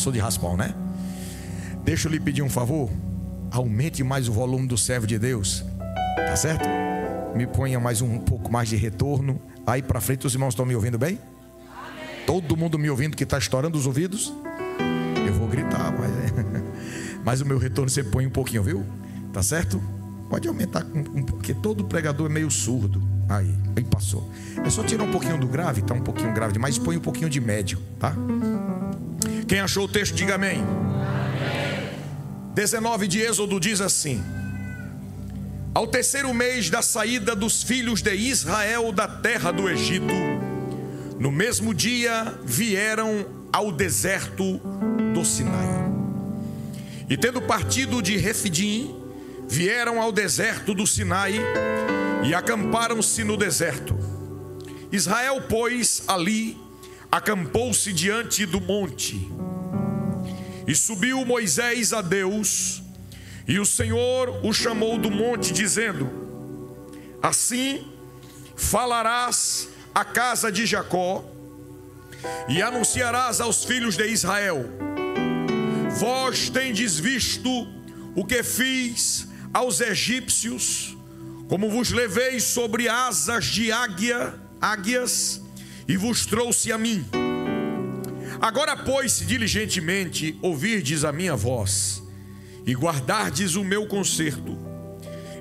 Sou de Raspão, né? Deixa eu lhe pedir um favor. Aumente mais o volume do servo de Deus. Tá certo? Me ponha mais um pouco mais de retorno. Aí pra frente, os irmãos estão me ouvindo bem? Amém. Todo mundo me ouvindo que está estourando os ouvidos? Eu vou gritar, mas o meu retorno você põe um pouquinho, viu? Tá certo? Pode aumentar, porque todo pregador é meio surdo. Aí passou. É só tirar um pouquinho do grave, tá um pouquinho grave demais, põe um pouquinho de médio, tá? Quem achou o texto, diga amém. Amém. 19 de Êxodo diz assim: ao terceiro mês da saída dos filhos de Israel da terra do Egito, no mesmo dia vieram ao deserto do Sinai. E tendo partido de Refidim, vieram ao deserto do Sinai e acamparam-se no deserto. Israel, pois, ali acampou-se diante do monte. E subiu Moisés a Deus, e o Senhor o chamou do monte, dizendo: assim falarás à casa de Jacó, e anunciarás aos filhos de Israel: vós tendes visto o que fiz aos egípcios, como vos levei sobre asas de águias, e vos trouxe a mim. Agora, pois, se diligentemente ouvirdes a minha voz, e guardardes o meu concerto,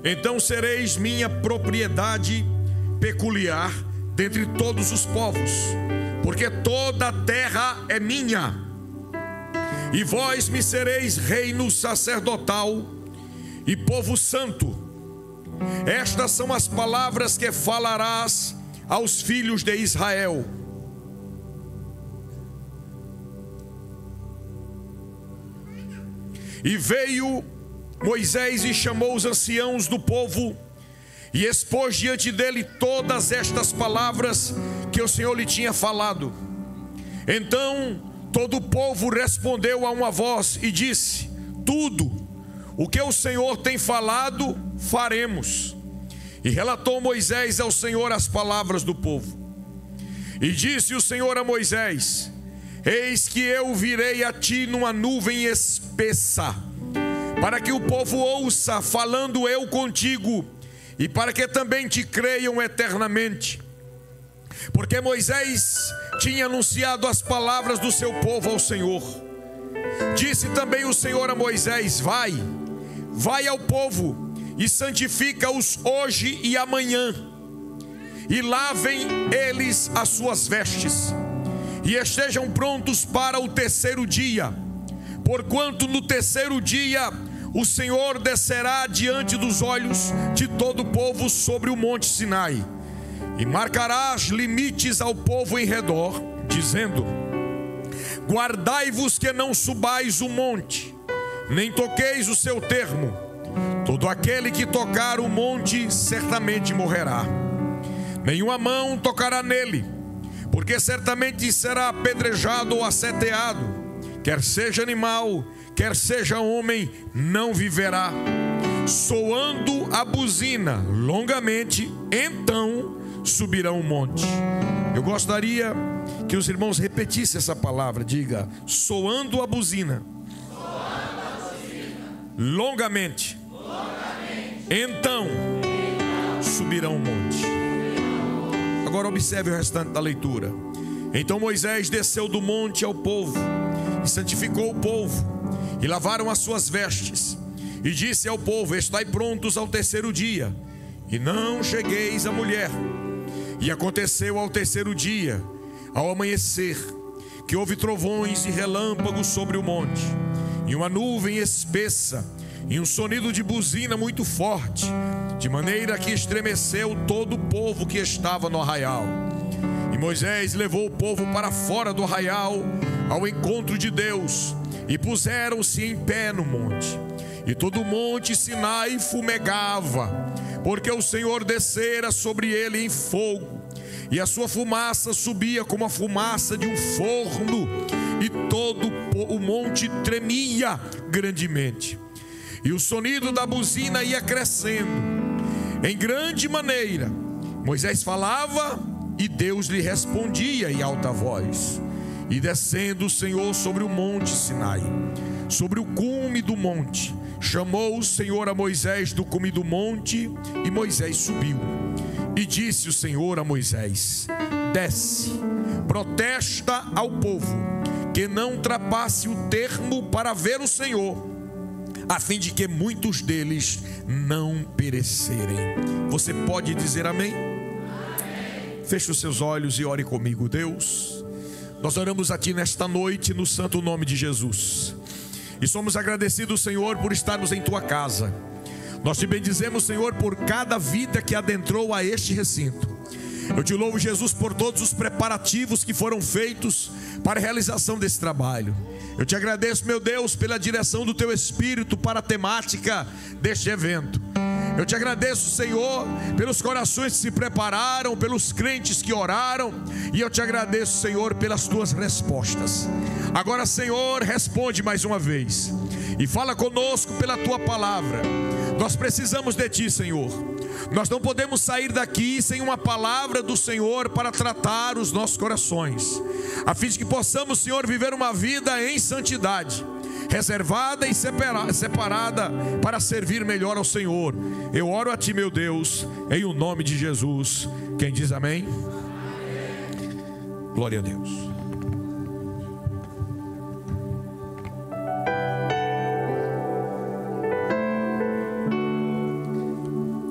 então sereis minha propriedade peculiar dentre todos os povos, porque toda a terra é minha. E vós me sereis reino sacerdotal e povo santo. Estas são as palavras que falarás aos filhos de Israel. E veio Moisés e chamou os anciãos do povo e expôs diante dele todas estas palavras que o Senhor lhe tinha falado. Então todo o povo respondeu a uma voz e disse: tudo o que o Senhor tem falado, faremos. E relatou Moisés ao Senhor as palavras do povo. E disse o Senhor a Moisés: eis que eu virei a ti numa nuvem espessa, para que o povo ouça falando eu contigo, e para que também te creiam eternamente. Porque Moisés tinha anunciado as palavras do seu povo ao Senhor. Disse também o Senhor a Moisés: vai ao povo e santifica-os hoje e amanhã, e lavem eles as suas vestes, e estejam prontos para o terceiro dia, porquanto no terceiro dia o Senhor descerá diante dos olhos de todo o povo sobre o monte Sinai, e marcarás limites ao povo em redor, dizendo: guardai-vos que não subais o monte, nem toqueis o seu termo. Todo aquele que tocar o monte certamente morrerá. Nenhuma mão tocará nele, porque certamente será apedrejado ou asseteado. Quer seja animal, quer seja homem, não viverá. Soando a buzina longamente, então subirão o monte. Eu gostaria que os irmãos repetissem essa palavra. Diga: soando a buzina, longamente, então subirão o monte. Agora observe o restante da leitura. Então Moisés desceu do monte ao povo e santificou o povo, e lavaram as suas vestes, e disse ao povo: estai prontos ao terceiro dia, e não chegueis a mulher. E aconteceu ao terceiro dia, ao amanhecer, que houve trovões e relâmpagos sobre o monte, e uma nuvem espessa, e um sonido de buzina muito forte, de maneira que estremeceu todo o povo que estava no arraial. E Moisés levou o povo para fora do arraial, ao encontro de Deus, e puseram-se em pé no monte. E todo o monte Sinai fumegava, porque o Senhor descera sobre ele em fogo, e a sua fumaça subia como a fumaça de um forno, e todo o monte tremia grandemente. E o sonido da buzina ia crescendo em grande maneira. Moisés falava e Deus lhe respondia em alta voz. E descendo o Senhor sobre o monte Sinai, sobre o cume do monte, chamou o Senhor a Moisés do cume do monte, e Moisés subiu. E disse o Senhor a Moisés: desce, protesta ao povo, que não ultrapasse o termo para ver o Senhor, a fim de que muitos deles não perecerem. Você pode dizer amém? Amém. Feche os seus olhos e ore comigo. Deus, nós oramos a Ti nesta noite no santo nome de Jesus, e somos agradecidos, Senhor, por estarmos em Tua casa. Nós Te bendizemos, Senhor, por cada vida que adentrou a este recinto. Eu Te louvo, Jesus, por todos os preparativos que foram feitos para a realização desse trabalho. Eu Te agradeço, meu Deus, pela direção do Teu Espírito para a temática deste evento. Eu Te agradeço, Senhor, pelos corações que se prepararam, pelos crentes que oraram, e eu Te agradeço, Senhor, pelas Tuas respostas. Agora, Senhor, responde mais uma vez e fala conosco pela Tua palavra. Nós precisamos de Ti, Senhor. Nós não podemos sair daqui sem uma palavra do Senhor para tratar os nossos corações, a fim de que possamos, Senhor, viver uma vida em santidade, reservada e separada para servir melhor ao Senhor. Eu oro a Ti, meu Deus, em o nome de Jesus. Quem diz amém? Glória a Deus.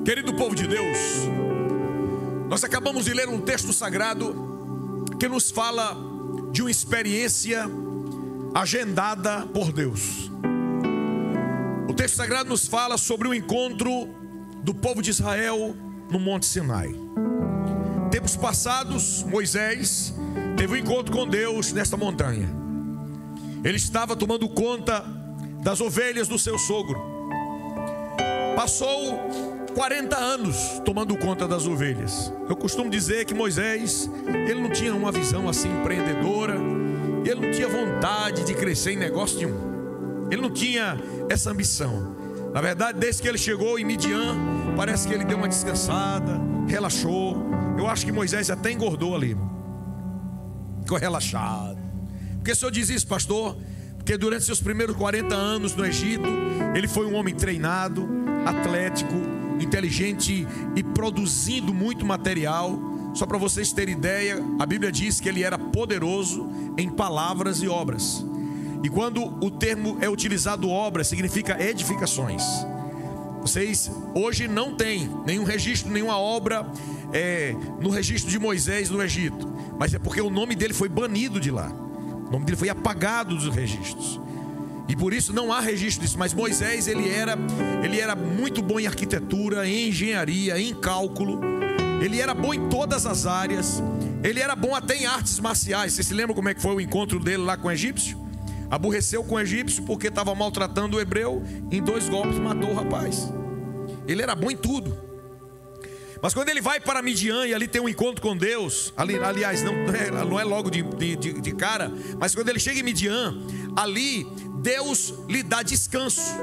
Querido povo de Deus, nós acabamos de ler um texto sagrado que nos fala de uma experiência agendada por Deus. O texto sagrado nos fala sobre o encontro do povo de Israel no Monte Sinai. Tempos passados, Moisés teve um encontro com Deus nesta montanha. Ele estava tomando conta das ovelhas do seu sogro. Passou 40 anos tomando conta das ovelhas. Eu costumo dizer que Moisés, ele não tinha uma visão assim empreendedora, ele não tinha vontade de crescer em negócio nenhum. Ele não tinha essa ambição. Na verdade, desde que ele chegou em Midian, parece que ele deu uma descansada, relaxou. Eu acho que Moisés até engordou ali, ficou relaxado. Por que o senhor diz isso, pastor? Porque durante seus primeiros 40 anos no Egito, ele foi um homem treinado, atlético, inteligente e produzindo muito material. Só para vocês terem ideia, a Bíblia diz que ele era poderoso em palavras e obras. E quando o termo é utilizado obras, significa edificações. Vocês hoje não tem nenhum registro, nenhuma obra no registro de Moisés no Egito, mas é porque o nome dele foi banido de lá. O nome dele foi apagado dos registros, e por isso não há registro disso. Mas Moisés, ele era muito bom em arquitetura, em engenharia, em cálculo. Ele era bom em todas as áreas. Ele era bom até em artes marciais. Vocês se lembram como é que foi o encontro dele lá com o egípcio? Aborreceu com o egípcio porque estava maltratando o hebreu. Em 2 golpes matou o rapaz. Ele era bom em tudo. Mas quando ele vai para Midian e ali tem um encontro com Deus, aliás, não é logo de cara, mas quando ele chega em Midian, ali Deus lhe dá descanso.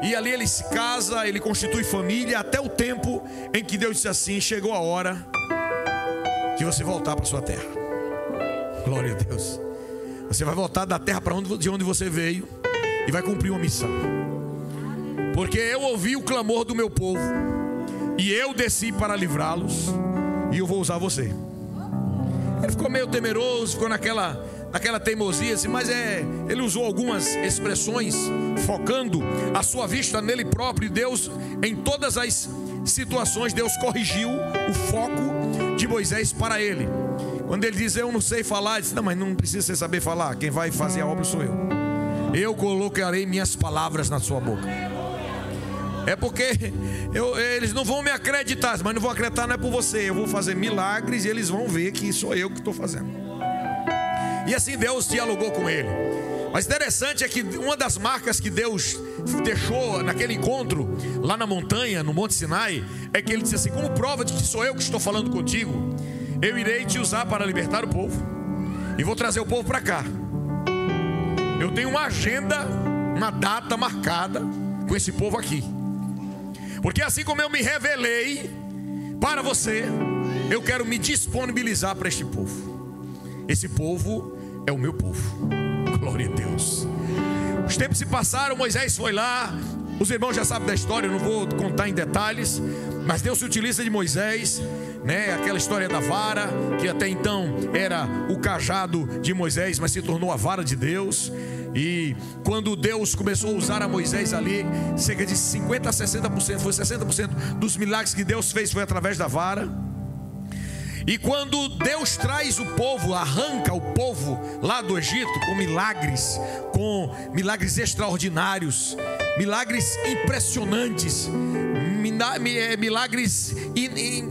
E ali ele se casa, ele constitui família, até o tempo em que Deus disse assim: chegou a hora de você voltar para sua terra. Glória a Deus. Você vai voltar da terra de onde você veio e vai cumprir uma missão. Porque eu ouvi o clamor do meu povo e eu desci para livrá-los, e eu vou usar você. Ele ficou meio temeroso, ficou naquela teimosia assim, mas ele usou algumas expressões focando a sua vista nele próprio. E Deus, em todas as situações, Deus corrigiu o foco de Moisés para ele. Quando ele diz: eu não sei falar, ele disse: não, mas não precisa você saber falar, quem vai fazer a obra sou eu. Eu colocarei minhas palavras na sua boca. É porque eles não vão me acreditar, mas não vão acreditar não é por você. Eu vou fazer milagres e eles vão ver que sou eu que estou fazendo. E assim Deus dialogou com ele. Mas interessante é que uma das marcas que Deus deixou naquele encontro lá na montanha, no Monte Sinai, é que ele disse assim: como prova de que sou eu que estou falando contigo, eu irei te usar para libertar o povo, e vou trazer o povo para cá. Eu tenho uma agenda, uma data marcada com esse povo aqui. Porque assim como eu me revelei para você, eu quero me disponibilizar para este povo. Esse povo é o meu povo. Glória a Deus. Os tempos se passaram, Moisés foi lá. Os irmãos já sabem da história, eu não vou contar em detalhes, mas Deus se utiliza de Moisés, né? Aquela história da vara, que até então era o cajado de Moisés, mas se tornou a vara de Deus. E quando Deus começou a usar a Moisés ali, cerca de 50% a 60%, foi 60% dos milagres que Deus fez foi através da vara. E quando Deus traz o povo, arranca o povo lá do Egito com milagres extraordinários, milagres impressionantes, milagres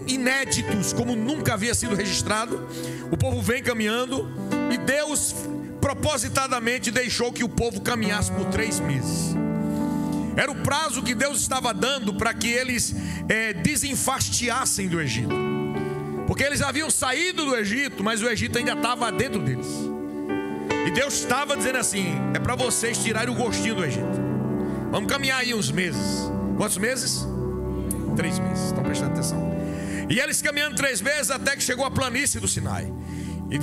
inéditos, como nunca havia sido registrado. O povo vem caminhando e Deus propositadamente deixou que o povo caminhasse por 3 meses. Era o prazo que Deus estava dando para que eles desenfastiassem do Egito. Porque eles haviam saído do Egito, mas o Egito ainda estava dentro deles. E Deus estava dizendo assim: é para vocês tirarem o gostinho do Egito. Vamos caminhar aí uns meses. Quantos meses? 3 meses, estão prestando atenção. E eles caminhando 3 meses até que chegou a planície do Sinai. E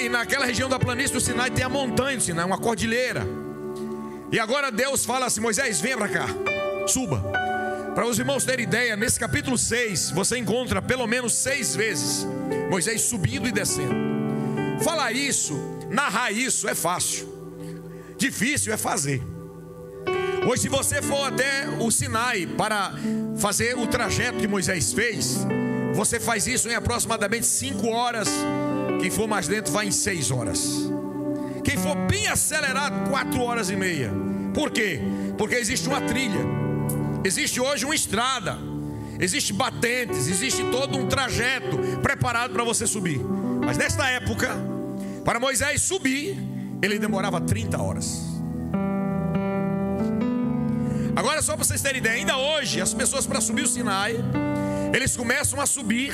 naquela região da planície do Sinai tem a montanha do Sinai, uma cordilheira. E agora Deus fala assim: Moisés, venha para cá, suba. Para os irmãos terem ideia, nesse capítulo 6, você encontra pelo menos 6 vezes Moisés subindo e descendo. Falar isso, narrar isso é fácil, difícil é fazer. Hoje, se você for até o Sinai para fazer o trajeto que Moisés fez, você faz isso em aproximadamente 5 horas. Quem for mais lento vai em 6 horas. Quem for bem acelerado, 4 horas e meia. Por quê? Porque existe uma trilha. Existe hoje uma estrada, existe batentes, existe todo um trajeto preparado para você subir. Mas nesta época, para Moisés subir, ele demorava 30 horas. Agora, só para vocês terem ideia, ainda hoje, as pessoas para subir o Sinai, eles começam a subir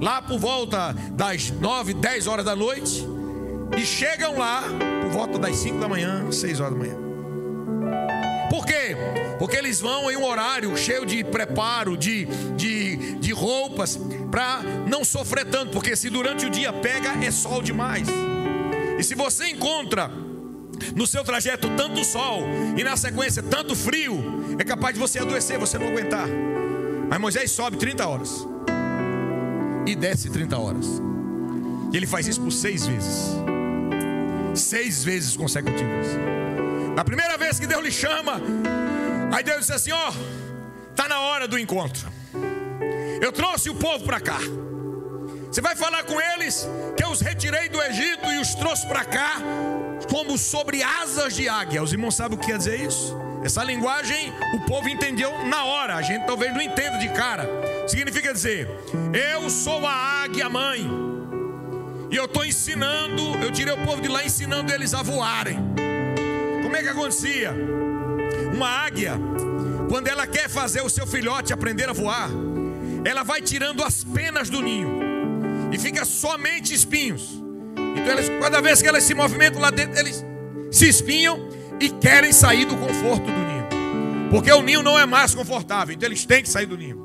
lá por volta das 9, 10 horas da noite e chegam lá por volta das 5 da manhã, 6 horas da manhã. Por quê? Porque eles vão em um horário cheio de preparo, de roupas, para não sofrer tanto. Porque se durante o dia pega, é sol demais. E se você encontra no seu trajeto tanto sol e na sequência tanto frio, é capaz de você adoecer, você não aguentar. Mas Moisés sobe 30 horas e desce 30 horas. E ele faz isso por 6 vezes. 6 vezes consecutivas. Na primeira vez que Deus lhe chama, aí Deus disse assim: ó, está na hora do encontro. Eu trouxe o povo para cá. Você vai falar com eles que eu os retirei do Egito e os trouxe para cá como sobre asas de águia. Os irmãos sabem o que quer dizer isso? Essa linguagem o povo entendeu na hora. A gente talvez não entenda de cara. Significa dizer: eu sou a águia mãe, e eu estou ensinando, eu tirei o povo de lá ensinando eles a voarem. Como é que acontecia? Uma águia, quando ela quer fazer o seu filhote aprender a voar, ela vai tirando as penas do ninho e fica somente espinhos. Então cada vez que elas se movimentam lá dentro, eles se espinham e querem sair do conforto do ninho, porque o ninho não é mais confortável. Então eles têm que sair do ninho.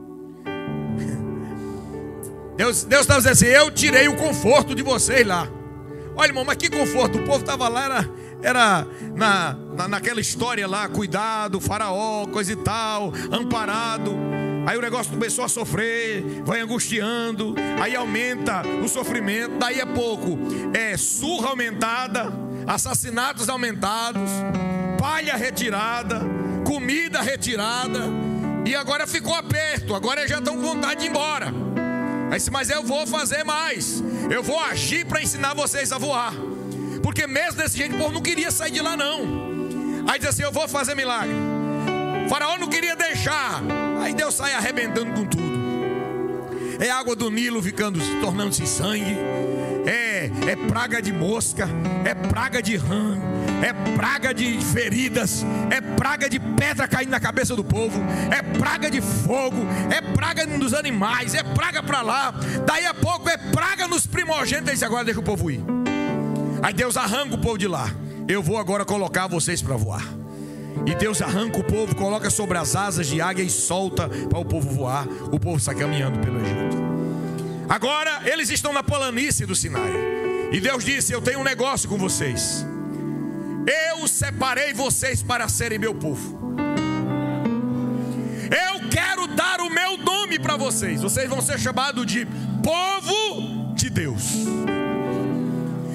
Deus estava dizendo assim: eu tirei o conforto de vocês lá. Olha, irmão, mas que conforto? O povo estava lá, era naquela história lá, cuidado, faraó, coisa e tal, amparado. Aí o negócio começou a sofrer, vai angustiando, aí aumenta o sofrimento. Daí a pouco surra aumentada, assassinatos aumentados, palha retirada, comida retirada. E agora ficou aperto, agora eles já estão com vontade de ir embora. Aí disse: mas eu vou fazer mais, eu vou agir para ensinar vocês a voar. Porque mesmo desse jeito o povo não queria sair de lá não. Aí diz assim: eu vou fazer milagre. O faraó não queria deixar. Aí Deus sai arrebentando com tudo. É água do Nilo tornando-se sangue. É praga de mosca, é praga de rã, é praga de feridas, é praga de pedra caindo na cabeça do povo, é praga de fogo, é praga dos animais, é praga para lá. Daí a pouco é praga nos primogênitos. Disse: agora deixa o povo ir. Aí Deus arranca o povo de lá. Eu vou agora colocar vocês para voar. E Deus arranca o povo, coloca sobre as asas de águia e solta para o povo voar. O povo está caminhando pelo Egito. Agora eles estão na planície do Sinai. E Deus disse: eu tenho um negócio com vocês. Eu separei vocês para serem meu povo. Eu quero dar o meu nome para vocês. Vocês vão ser chamados de povo de Deus.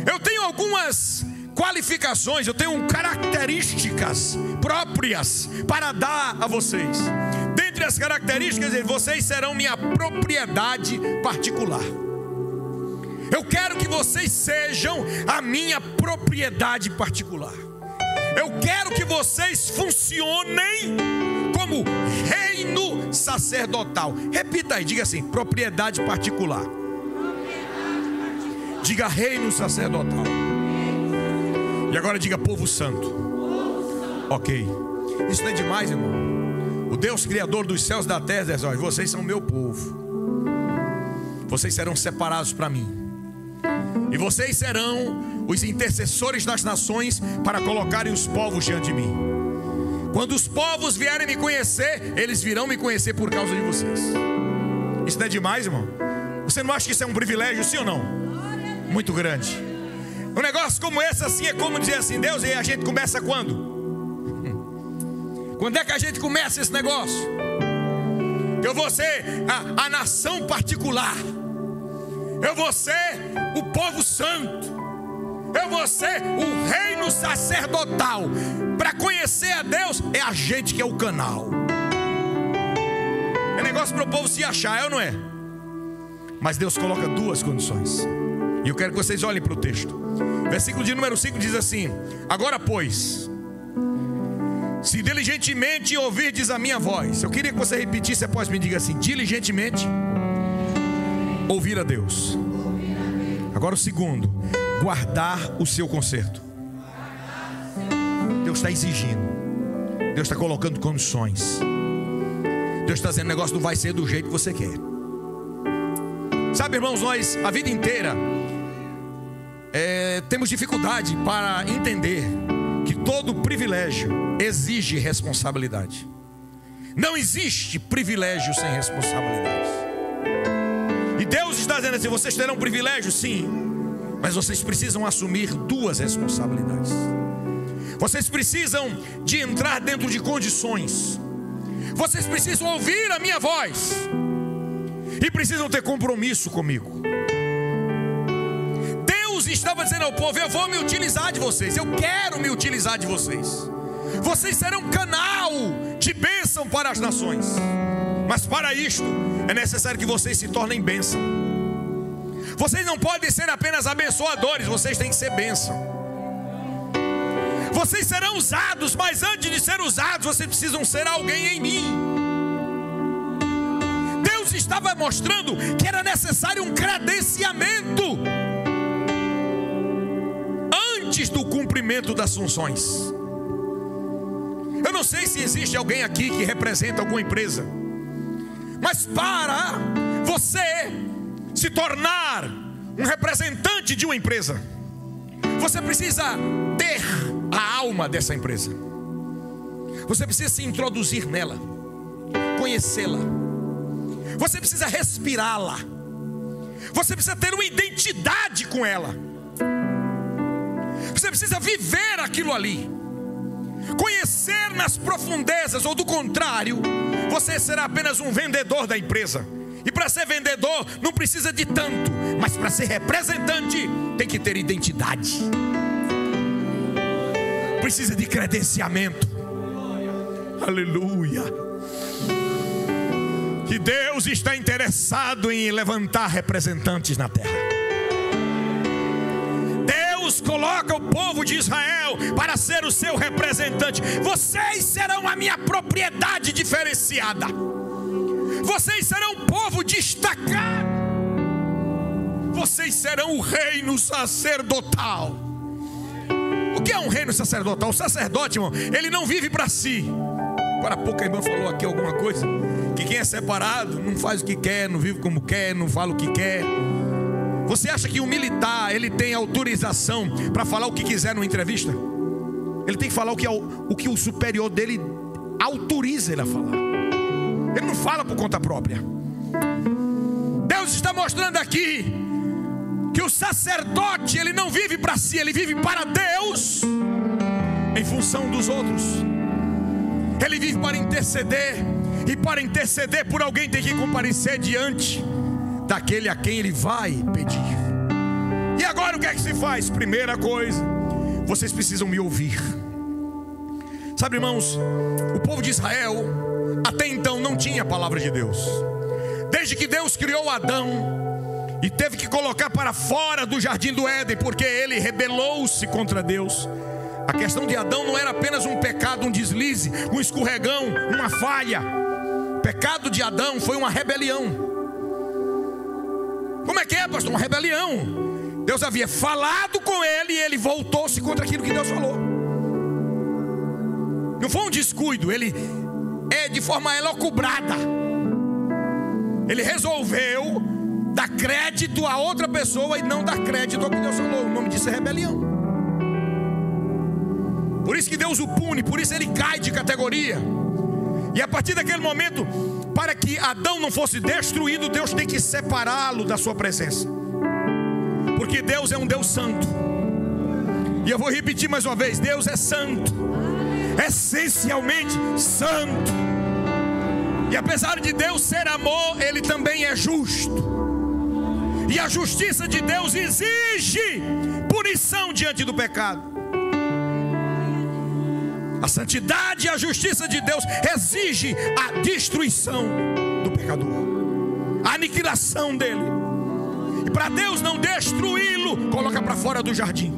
Eu tenho algumas qualificações, eu tenho características próprias para dar a vocês. Dentre as características, vocês serão minha propriedade particular. Eu quero que vocês sejam a minha propriedade particular. Eu quero que vocês funcionem como reino sacerdotal. Repita aí, diga assim: propriedade particular. Diga reino sacerdotal. E agora diga povo santo. Ok. Isso não é demais, irmão? O Deus criador dos céus e da terra diz: olha, vocês são meu povo. Vocês serão separados para mim. E vocês serão os intercessores das nações para colocarem os povos diante de mim. Quando os povos vierem me conhecer, eles virão me conhecer por causa de vocês. Isso não é demais, irmão? Você não acha que isso é um privilégio, sim ou não? Muito grande. Um negócio como esse assim é como dizer assim: Deus, e a gente começa quando? Quando é que a gente começa esse negócio? Eu vou ser a nação particular. Eu vou ser o povo santo. Eu vou ser o reino sacerdotal. Para conhecer a Deus, é a gente que é o canal. É negócio para o povo se achar, é ou não é? Mas Deus coloca duas condições. E eu quero que vocês olhem para o texto. Versículo de número 5 diz assim: agora pois, se diligentemente ouvirdes a minha voz. Eu queria que você repetisse após me diga assim: diligentemente ouvir a Deus. Agora o segundo: guardar o seu conserto. Deus está exigindo. Deus está colocando condições. Deus está dizendo: o negócio não vai ser do jeito que você quer. Sabe, irmãos, nós a vida inteira temos dificuldade para entender que todo privilégio exige responsabilidade. Não existe privilégio sem responsabilidade. E Deus está dizendo assim: vocês terão privilégio, sim, mas vocês precisam assumir duas responsabilidades. Vocês precisam de entrar dentro de condições. Vocês precisam ouvir a minha voz e precisam ter compromisso comigo. Deus estava dizendo ao povo: eu vou me utilizar de vocês, eu quero me utilizar de vocês. Vocês serão canal de bênção para as nações. Mas para isto é necessário que vocês se tornem bênção. Vocês não podem ser apenas abençoadores, vocês têm que ser bênção. Vocês serão usados, mas antes de ser usados, vocês precisam ser alguém em mim. Deus estava mostrando que era necessário um credenciamento antes do cumprimento das funções. Eu não sei se existe alguém aqui que representa alguma empresa, mas para você se tornar um representante de uma empresa, você precisa ter a alma dessa empresa. Você precisa se introduzir nela, conhecê-la. Você precisa respirá-la. Você precisa ter uma identidade com ela. Você precisa viver aquilo ali, conhecer nas profundezas, ou do contrário, você será apenas um vendedor da empresa. E para ser vendedor não precisa de tanto, mas para ser representante tem que ter identidade. Precisa de credenciamento. Aleluia. Que Deus está interessado em levantar representantes na terra. Deus coloca o povo de Israel para ser o seu representante. Vocês serão a minha propriedade diferenciada. Vocês serão um povo destacado. Vocês serão o reino sacerdotal. O que é um reino sacerdotal? O sacerdote, irmão, ele não vive para si. Agora há pouco a irmã falou aqui alguma coisa, que quem é separado não faz o que quer, não vive como quer, não fala o que quer. Você acha que o militar, ele tem autorização para falar o que quiser numa entrevista? Ele tem que falar o que o superior dele autoriza ele a falar. Ele não fala por conta própria. Deus está mostrando aqui que o sacerdote, ele não vive para si, ele vive para Deus, em função dos outros. Ele vive para interceder, e para interceder por alguém tem que comparecer diante daquele a quem ele vai pedir. E agora o que é que se faz? Primeira coisa, vocês precisam me ouvir. Sabe, irmãos, o povo de Israel até então não tinha a palavra de Deus. Desde que Deus criou Adão e teve que colocar para fora do jardim do Éden, porque ele rebelou-se contra Deus. A questão de Adão não era apenas um pecado, um deslize, um escorregão, uma falha. O pecado de Adão foi uma rebelião. Como é que é, pastor? Uma rebelião. Deus havia falado com ele e ele voltou-se contra aquilo que Deus falou. Não foi um descuido, ele de forma elucubrada, ele resolveu dar crédito a outra pessoa e não dar crédito ao que Deus falou. O nome disso é rebelião. Por isso que Deus o pune, por isso ele cai de categoria. E a partir daquele momento, para que Adão não fosse destruído, Deus tem que separá-lo da sua presença, porque Deus é um Deus santo. E eu vou repetir mais uma vez: Deus é santo, essencialmente santo. E apesar de Deus ser amor, ele também é justo. E a justiça de Deus exige punição diante do pecado. A santidade e a justiça de Deus exige a destruição do pecador, a aniquilação dele. E para Deus não destruí-lo, coloca para fora do jardim,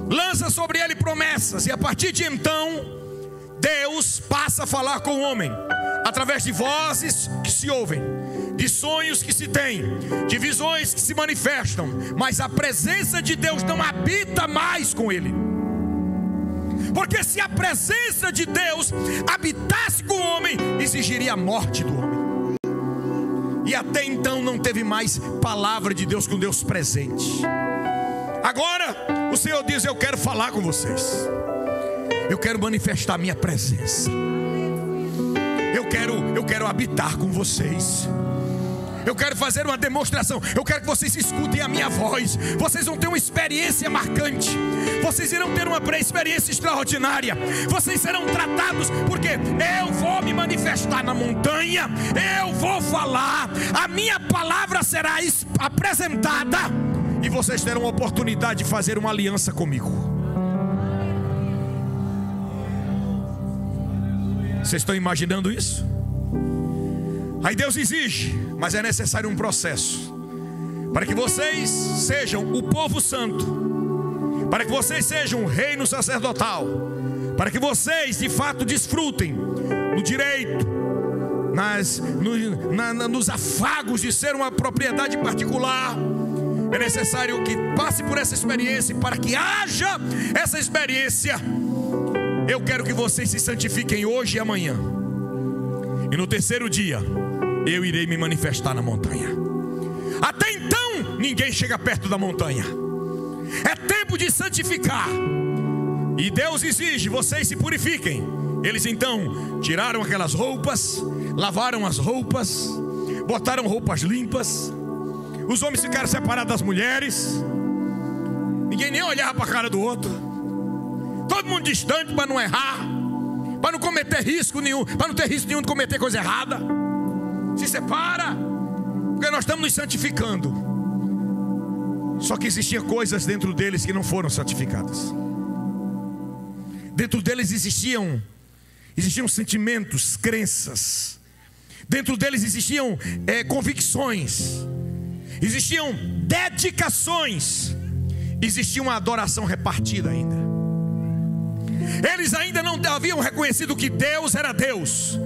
lança sobre ele promessas. E a partir de então, Deus passa a falar com o homem através de vozes que se ouvem, de sonhos que se têm, de visões que se manifestam. Mas a presença de Deus não habita mais com ele. Porque se a presença de Deus habitasse com o homem, exigiria a morte do homem. E até então não teve mais palavra de Deus com Deus presente. Agora o Senhor diz: eu quero falar com vocês, eu quero manifestar a minha presença, eu quero habitar com vocês. Eu quero fazer uma demonstração. Eu quero que vocês escutem a minha voz. Vocês vão ter uma experiência marcante. Vocês irão ter uma experiência extraordinária. Vocês serão tratados, porque eu vou me manifestar na montanha. Eu vou falar. A minha palavra será apresentada. E vocês terão a oportunidade de fazer uma aliança comigo. Vocês estão imaginando isso? Aí Deus exige, mas é necessário um processo para que vocês sejam o povo santo, para que vocês sejam um reino sacerdotal, para que vocês de fato desfrutem no direito, nos afagos de ser uma propriedade particular. É necessário que passe por essa experiência. E para que haja essa experiência, eu quero que vocês se santifiquem hoje e amanhã. E no terceiro dia eu irei me manifestar na montanha. Até então ninguém chega perto da montanha. É tempo de santificar. E Deus exige: vocês se purifiquem. Eles então tiraram aquelas roupas, lavaram as roupas, botaram roupas limpas. Os homens ficaram separados das mulheres. Ninguém nem olhava para a cara do outro. Todo mundo distante para não errar, para não cometer risco nenhum, para não ter risco nenhum de cometer coisa errada. Se separa, porque nós estamos nos santificando. Só que existiam coisas dentro deles que não foram santificadas. Dentro deles existiam sentimentos, crenças. Dentro deles existiam convicções, existiam dedicações, existia uma adoração repartida ainda. Eles ainda não haviam reconhecido que Deus era Deus,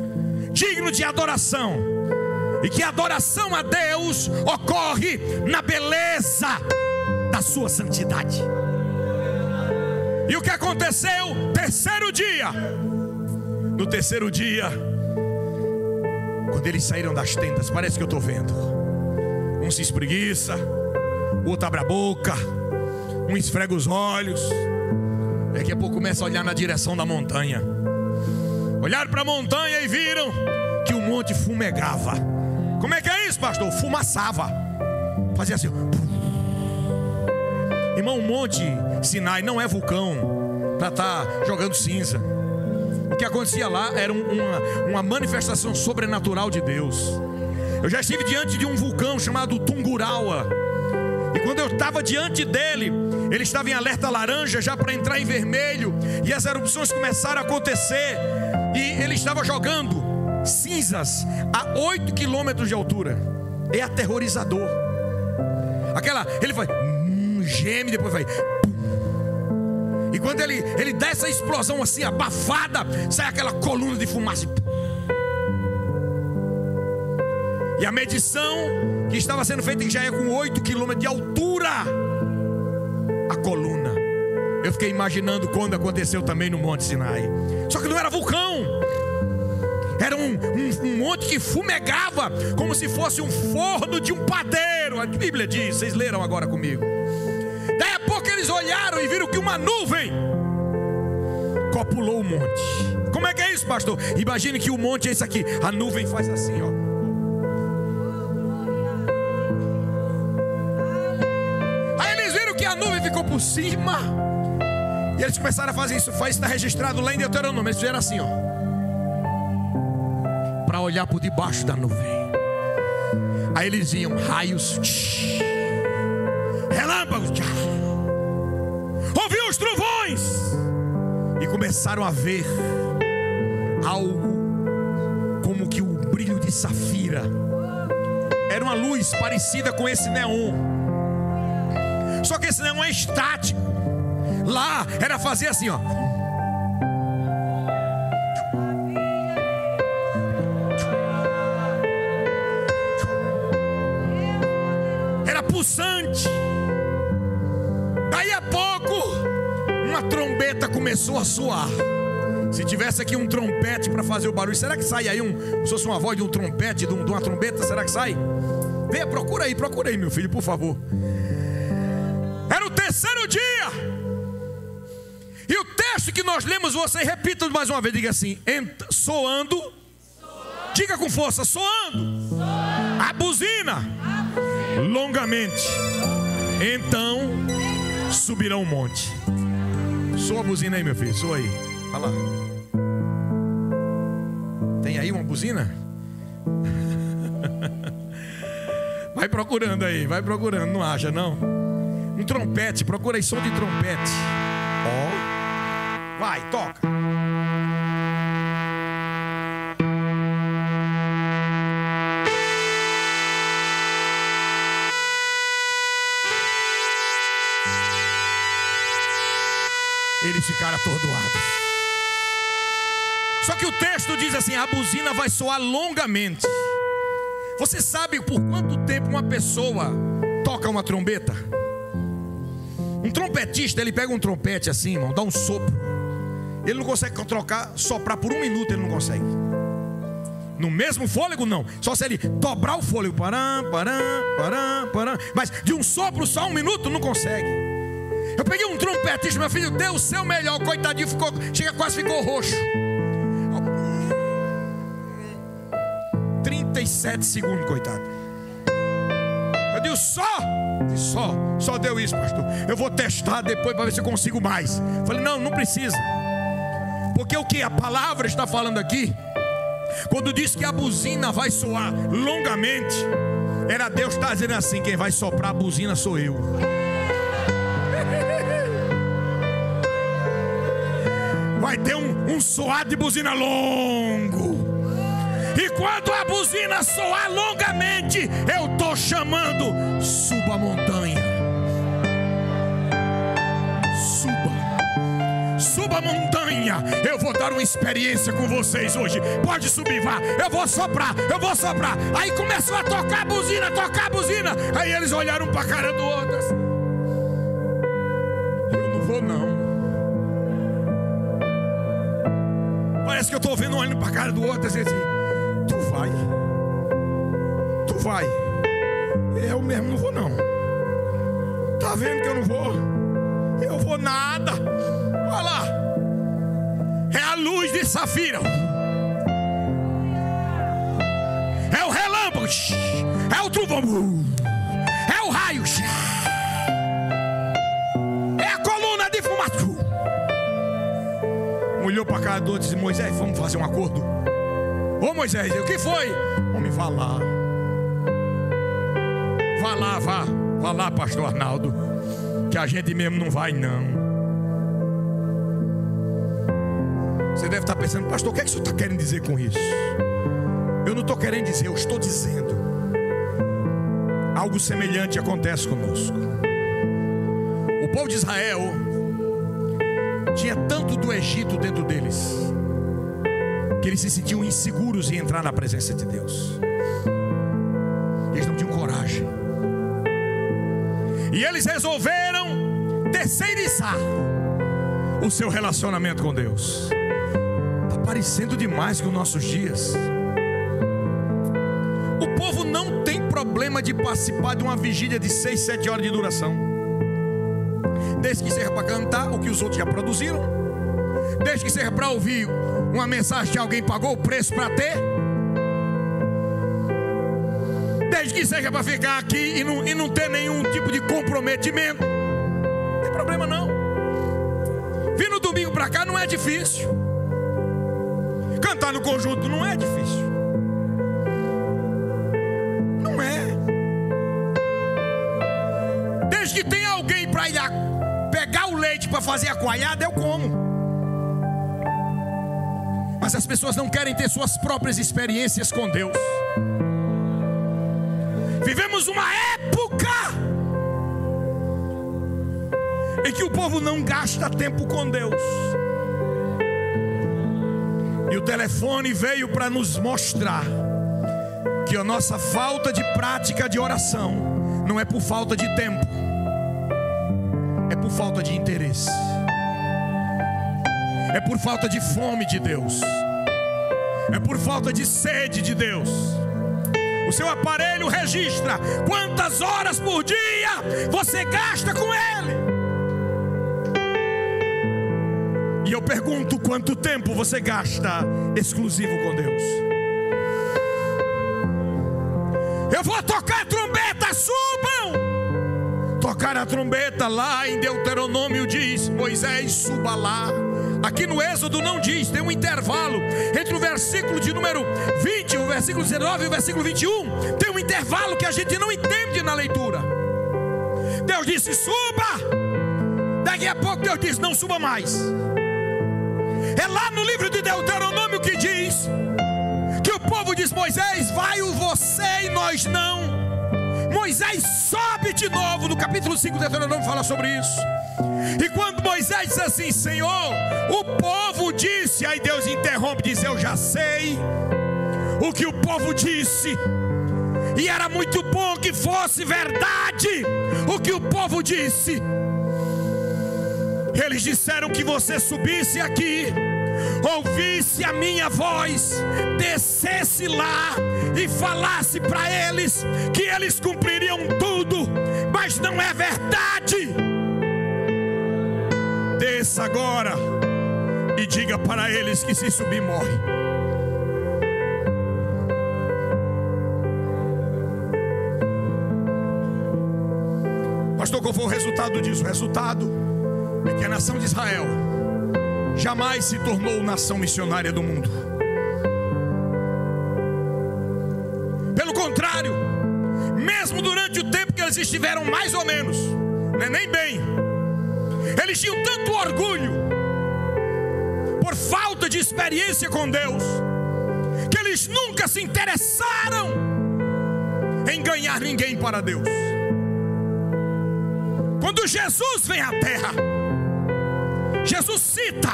digno de adoração, e que a adoração a Deus ocorre na beleza da sua santidade. E o que aconteceu? Terceiro dia. No terceiro dia, quando eles saíram das tendas, parece que eu estou vendo, um se espreguiça, o outro abre a boca, um esfrega os olhos. Daqui a pouco começa a olhar na direção da montanha. Olharam para a montanha e viram que o monte fumegava. Como é que é isso, pastor? Fumaçava. Fazia assim. Irmão, o Monte Sinai não é vulcão para estar jogando cinza. O que acontecia lá era uma manifestação sobrenatural de Deus. Eu já estive diante de um vulcão chamado Tungurahua. E quando eu estava diante dele, ele estava em alerta laranja já para entrar em vermelho. E as erupções começaram a acontecer. E ele estava jogando cinzas a 8 quilômetros de altura. É aterrorizador. Ele vai geme, depois vai. E quando ele dá essa explosão assim abafada, sai aquela coluna de fumaça. E a medição que estava sendo feita, que já é com 8 quilômetros de altura, a coluna. Eu fiquei imaginando quando aconteceu também no Monte Sinai. Só que não era vulcão. Era um monte que fumegava, como se fosse um forno de um padeiro. A Bíblia diz, vocês leram agora comigo. Daí a pouco eles olharam e viram que uma nuvem copulou o monte. Como é que é isso, pastor? Imagine que o monte é isso aqui. A nuvem faz assim, ó. Aí eles viram que a nuvem ficou por cima. E eles começaram a fazer isso. Está registrado lá em Deuteronômio. Eles fizeram assim, ó, para olhar por debaixo da nuvem. Aí eles iam raios, relâmpagos, ouviam os trovões e começaram a ver algo como que o brilho de safira. Era uma luz parecida com esse neon, só que esse neon é estático. Lá era fazer assim, ó. Pulsante. Daí a pouco uma trombeta começou a soar. Se tivesse aqui um trompete para fazer o barulho, será que sai aí se fosse uma voz de um trompete, de uma trombeta, será que sai? Venha, procura aí meu filho, por favor. Era o terceiro dia. E o texto que nós lemos, você repita mais uma vez, diga assim: soando. Diga com força: soando. A buzina longamente, então subirão o monte. Soa a buzina aí, meu filho, soa aí. Olha lá. Tem aí uma buzina? Vai procurando aí, vai procurando, não acha não? Um trompete, procura aí som de trompete. Ó, vai, toca. Eles ficaram atordoados. Só que o texto diz assim: a buzina vai soar longamente. Você sabe por quanto tempo uma pessoa toca uma trombeta? Um trompetista, ele pega um trompete assim, irmão, dá um sopro. Ele não consegue soprar por 1 minuto, ele não consegue. No mesmo fôlego não. Só se ele dobrar o fôlego. Parã. Mas de um sopro só 1 minuto não consegue. Eu peguei um trompetista, meu filho, deu o seu melhor, coitadinho, quase ficou roxo. 37 segundos, coitado. Eu digo, só deu isso, pastor. Eu vou testar depois para ver se eu consigo mais. Falei, não precisa. Porque o que a palavra está falando aqui, quando diz que a buzina vai soar longamente, era Deus está dizendo assim: quem vai soprar a buzina sou eu. Vai ter um soar de buzina longo. E quando a buzina soar longamente, eu estou chamando: suba a montanha. Suba a montanha. Eu vou dar uma experiência com vocês hoje. Pode subir, vá. Eu vou soprar. Aí começou a tocar a buzina. Aí eles olharam para a cara do outro assim: eu não vou não. Parece que eu estou vendo um olhando para a cara do outro assim: tu vai. Eu mesmo não vou não. Tá vendo que eu não vou? Eu vou nada. Olha lá. É a luz de safira. É o relâmpago. É o trovão. É o raio. olhou para cá do outro e disse: Moisés, vamos fazer um acordo. Ô Moisés, o que foi? Homem, vá lá. Vá lá, pastor Arnaldo, que a gente mesmo não vai não. Você deve estar pensando: pastor, o que é que o senhor está querendo dizer com isso? Eu não estou querendo dizer, eu estou dizendo. Algo semelhante acontece conosco. O povo de Israel tinha tanto do Egito dentro deles, que eles se sentiam inseguros em entrar na presença de Deus. Eles não tinham coragem. E eles resolveram terceirizar o seu relacionamento com Deus. Está parecendo demais com os nossos dias. O povo não tem problema de participar de uma vigília de 6, 7 horas de duração, desde que seja para cantar o que os outros já produziram, desde que seja para ouvir uma mensagem que alguém pagou o preço para ter, desde que seja para ficar aqui e não ter nenhum tipo de comprometimento. Não tem problema não. Vir no domingo para cá não é difícil. Cantar no conjunto não é difícil. Não é. Desde que tenha alguém para ir pegar o leite para fazer a coalhada, eu como. Mas as pessoas não querem ter suas próprias experiências com Deus. Vivemos uma época em que o povo não gasta tempo com Deus. E o telefone veio para nos mostrar que a nossa falta de prática de oração não é por falta de tempo, é por falta de interesse, é por falta de fome de Deus, é por falta de sede de Deus. O seu aparelho registra quantas horas por dia você gasta com Ele. E eu pergunto: quanto tempo você gasta exclusivo com Deus? Eu vou tocar a trombeta, subam! Tocar a trombeta lá em Deuteronômio diz: Moisés, suba lá. Aqui no Êxodo não diz, tem um intervalo entre o versículo de número 20, o versículo 19 e o versículo 21. Tem um intervalo que a gente não entende na leitura. Deus disse: suba. Daqui a pouco Deus diz: não suba mais. É lá no livro de Deuteronômio que diz que o povo diz: Moisés, vai você e nós não. Moisés sobe de novo. No capítulo 5 do Deuteronômio fala sobre isso. E quando Moisés diz assim: Senhor, o povo disse, aí Deus interrompe e diz: eu já sei o que o povo disse, e era muito bom que fosse verdade o que o povo disse. Eles disseram que você subisse aqui, ouvisse a minha voz, descesse lá e falasse para eles que eles cumpririam tudo, mas não é verdade. Desça agora e diga para eles que se subir morre. Pastor, qual foi o resultado disso? O resultado é que a nação de Israel jamais se tornou nação missionária do mundo. Pelo contrário, mesmo durante o tempo que eles estiveram mais ou menos, nem bem, eles tinham tanto orgulho por falta de experiência com Deus, que eles nunca se interessaram em ganhar ninguém para Deus. Quando Jesus vem à terra, Jesus cita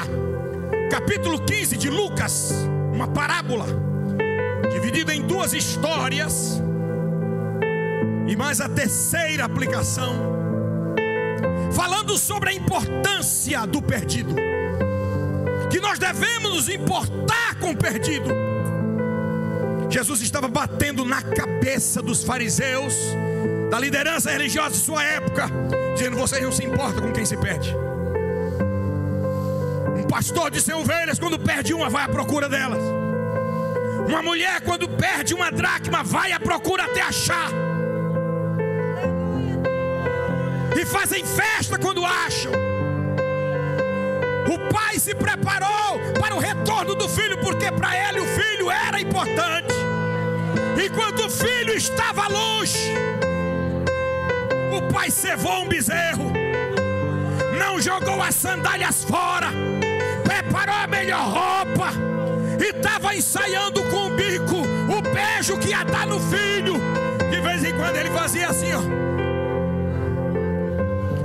capítulo 15 de Lucas, uma parábola dividida em duas histórias, e mais a terceira aplicação, falando sobre a importância do perdido, que nós devemos nos importar com o perdido. Jesus estava batendo na cabeça dos fariseus, da liderança religiosa de sua época, dizendo: vocês não se importam com quem se perde. Um pastor de 100 ovelhas, quando perde uma, vai à procura delas. Uma mulher, quando perde uma dracma, vai à procura até achar. E fazem festa quando acham. O pai se preparou para o retorno do filho, porque para ele o filho era importante. Enquanto o filho estava longe, o pai cevou um bezerro, não jogou as sandálias fora, preparou a melhor roupa e estava ensaiando com o bico o beijo que ia dar no filho. De vez em quando ele fazia assim, ó.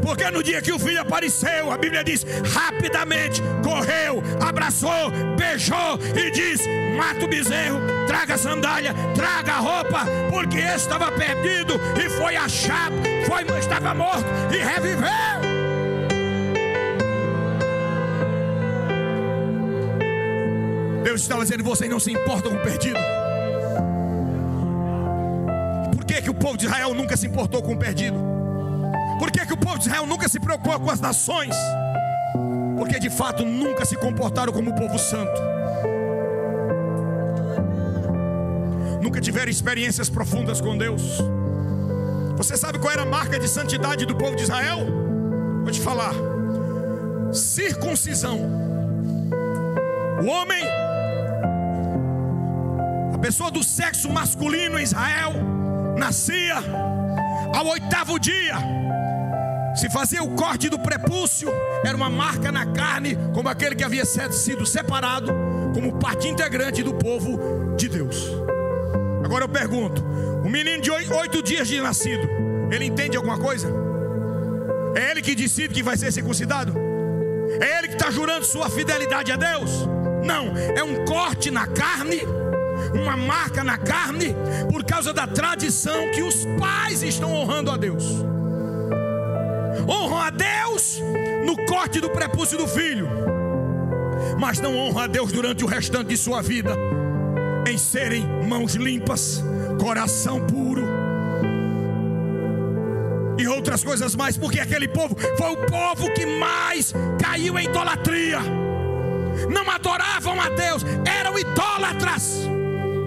Porque no dia que o filho apareceu, a Bíblia diz, rapidamente correu, abraçou, beijou e disse: mata o bezerro, traga a sandália, traga a roupa, porque esse estava perdido e foi achado, estava morto e reviveu. Deus estava dizendo: vocês não se importam com o perdido. Por que o povo de Israel nunca se importou com o perdido? Por que o povo de Israel nunca se preocupou com as nações? Porque de fato nunca se comportaram como o povo santo. Nunca tiveram experiências profundas com Deus. Você sabe qual era a marca de santidade do povo de Israel? Vou te falar: circuncisão. O homem, a pessoa do sexo masculino em Israel, nascia ao 8º dia. Se fazia o corte do prepúcio, era uma marca na carne, como aquele que havia sido separado como parte integrante do povo de Deus. Agora eu pergunto: o menino de 8 dias de nascido, ele entende alguma coisa? É ele que decide que vai ser circuncidado? É ele que está jurando sua fidelidade a Deus? Não, é um corte na carne, uma marca na carne, por causa da tradição que os pais estão honrando a Deus. Honram a Deus no corte do prepúcio do filho, mas não honram a Deus durante o restante de sua vida, em serem mãos limpas, coração puro e outras coisas mais, porque aquele povo foi o povo que mais caiu em idolatria. Não adoravam a Deus, eram idólatras,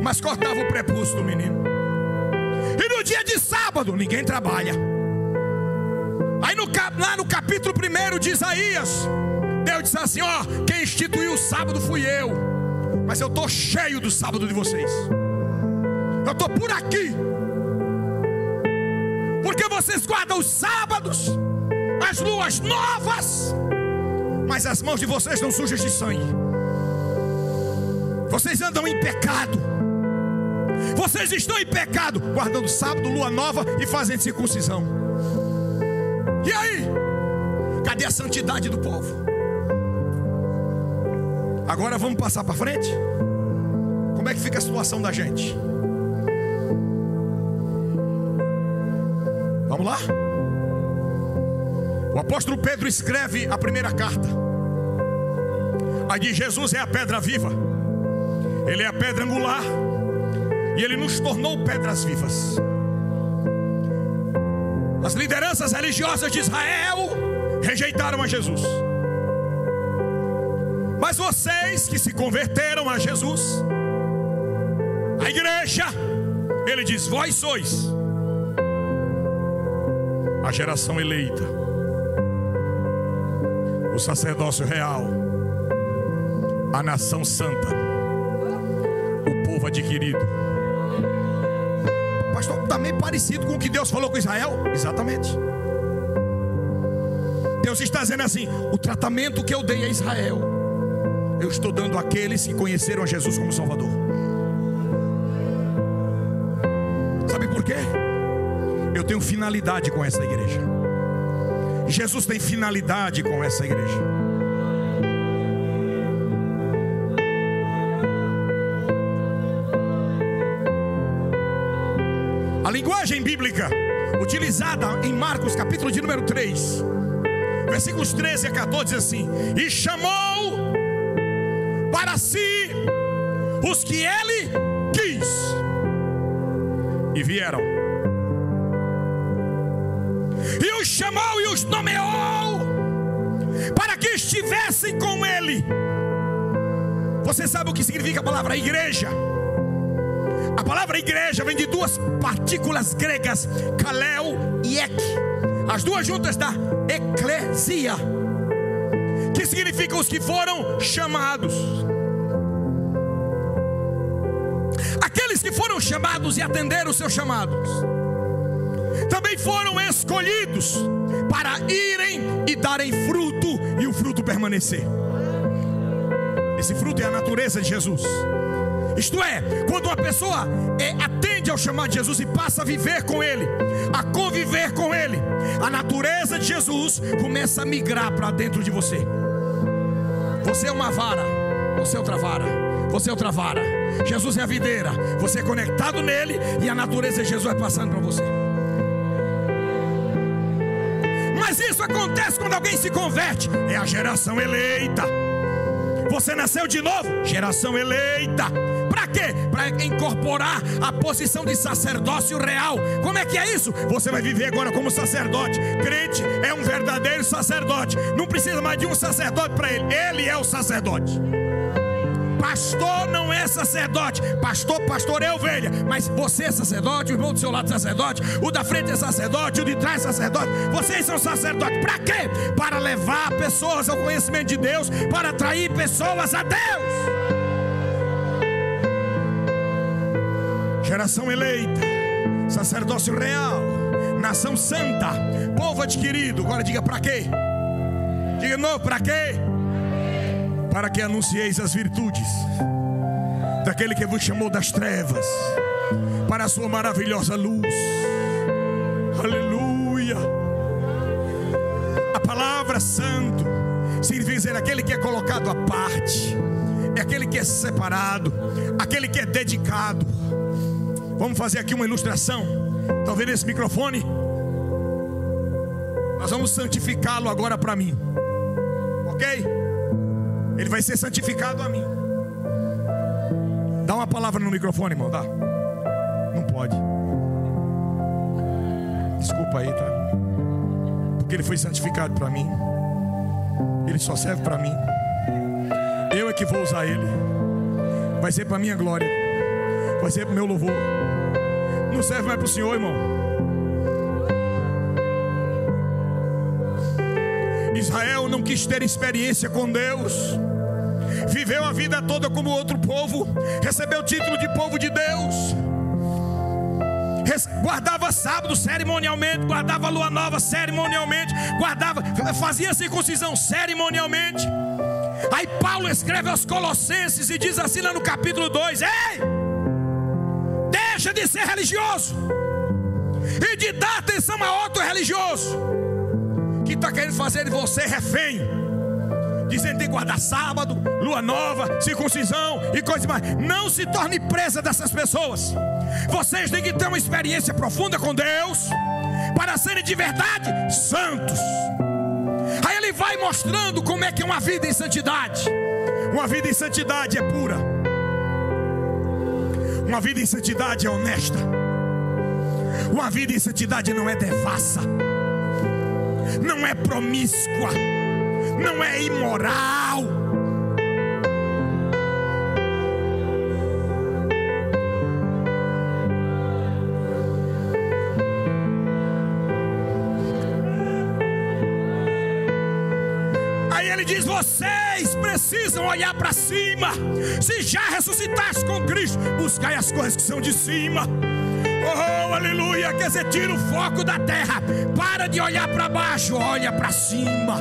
mas cortavam o prepúcio do menino. E no dia de sábado ninguém trabalha. Aí lá no capítulo 1 de Isaías, Deus disse assim: ó, quem instituiu o sábado fui eu, mas eu estou cheio do sábado de vocês. Eu estou por aqui, porque vocês guardam os sábados, as luas novas, mas as mãos de vocês estão sujas de sangue. Vocês andam em pecado. Vocês estão em pecado, guardando sábado, lua nova e fazendo circuncisão. E aí? Cadê a santidade do povo? Agora vamos passar para frente? Como é que fica a situação da gente? Vamos lá? O apóstolo Pedro escreve a primeira carta. Aí diz: Jesus é a pedra viva, Ele é a pedra angular, e Ele nos tornou pedras vivas. As lideranças religiosas de Israel rejeitaram a Jesus, mas vocês que se converteram a Jesus, a igreja, Ele diz: vós sois a geração eleita, o sacerdócio real, a nação santa, o povo adquirido. Pastor, também parecido com o que Deus falou com Israel? Exatamente. Deus está dizendo assim: o tratamento que eu dei a Israel, eu estou dando àqueles que conheceram a Jesus como Salvador. Sabe por quê? Eu tenho finalidade com essa igreja. Jesus tem finalidade com essa igreja. A linguagem bíblica utilizada em Marcos, capítulo de número 3, versículos 13 a 14, diz assim: e chamou para si os que ele quis, e vieram. E os chamou e os nomeou para que estivessem com ele. Você sabe o que significa a palavra igreja? A palavra igreja vem de duas partículas gregas, kaleo e ek. As duas juntas dá eclesia, que significa os que foram chamados. Aqueles que foram chamados e atenderam os seus chamados, também foram escolhidos para irem e darem fruto, e o fruto permanecer. Esse fruto é a natureza de Jesus. Isto é, quando uma pessoa atende ao chamado de Jesus e passa a viver com Ele, a conviver com Ele, a natureza de Jesus começa a migrar para dentro de você. Você é uma vara, você é outra vara, você é outra vara. Jesus é a videira, você é conectado nele e a natureza de Jesus vai passando para você. Mas isso acontece quando alguém se converte. É a geração eleita. Você nasceu de novo, geração eleita. Para quê? Para incorporar a posição de sacerdócio real. Como é que é isso? Você vai viver agora como sacerdote. Crente é um verdadeiro sacerdote. Não precisa mais de um sacerdote para ele. Ele é o sacerdote. Pastor não é sacerdote. Pastor é ovelha. Mas você é sacerdote, o irmão do seu lado é sacerdote, o da frente é sacerdote, o de trás é sacerdote. Vocês são sacerdotes. Para quê? Para levar pessoas ao conhecimento de Deus, para atrair pessoas a Deus. Geração eleita, sacerdócio real, nação santa, povo adquirido. Agora diga para quê? Diga de novo, para quê? Para que anuncieis as virtudes daquele que vos chamou das trevas para a sua maravilhosa luz. Aleluia. A palavra santo significa dizer aquele que é colocado à parte, é aquele que é separado, aquele que é dedicado. Vamos fazer aqui uma ilustração. Estão vendo esse microfone? Nós vamos santificá-lo agora para mim, ok? Ele vai ser santificado a mim. Dá uma palavra no microfone, irmão. Dá. Não pode. Desculpa aí, tá? Porque ele foi santificado para mim. Ele só serve para mim. Eu é que vou usar ele. Vai ser para minha glória. Vai ser para o meu louvor. Não serve mais para o Senhor, irmão. Israel não quis ter experiência com Deus. Viveu a vida toda como outro povo. Recebeu o título de povo de Deus. Guardava sábado cerimonialmente. Guardava lua nova cerimonialmente. Fazia circuncisão cerimonialmente. Aí Paulo escreve aos Colossenses e diz assim lá no capítulo 2: ei, deixa de ser religioso e de dar atenção a outro religioso que está querendo fazer de você refém, dizendo que tem que guardar sábado, lua nova, circuncisão e coisas mais. Não se torne presa dessas pessoas. Vocês têm que ter uma experiência profunda com Deus para serem de verdade santos. Aí ele vai mostrando como é que é uma vida em santidade. Uma vida em santidade é pura. Uma vida em santidade é honesta. Uma vida em santidade não é devassa, não é promíscua, não é imoral. Aí ele diz: vocês precisam olhar para cima. Se já ressuscitaste com Cristo, buscai as coisas que são de cima. Oh, aleluia. Quer dizer, tira o foco da terra. Para de olhar para baixo, olha para cima.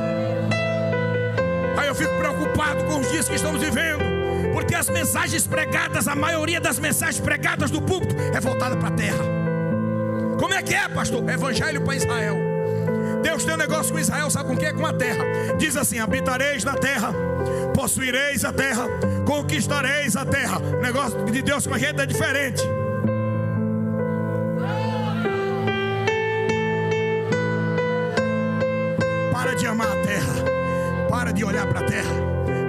Aí eu fico preocupado com os dias que estamos vivendo, porque as mensagens pregadas, a maioria das mensagens pregadas do púlpito é voltada para a terra. Como é que é, pastor? Evangelho para Israel. Deus tem um negócio com Israel, sabe com o que? Com a terra. Diz assim: habitareis na terra, possuireis a terra, conquistareis a terra. O negócio de Deus com a gente é diferente. Para de amar a terra, para de olhar para a terra,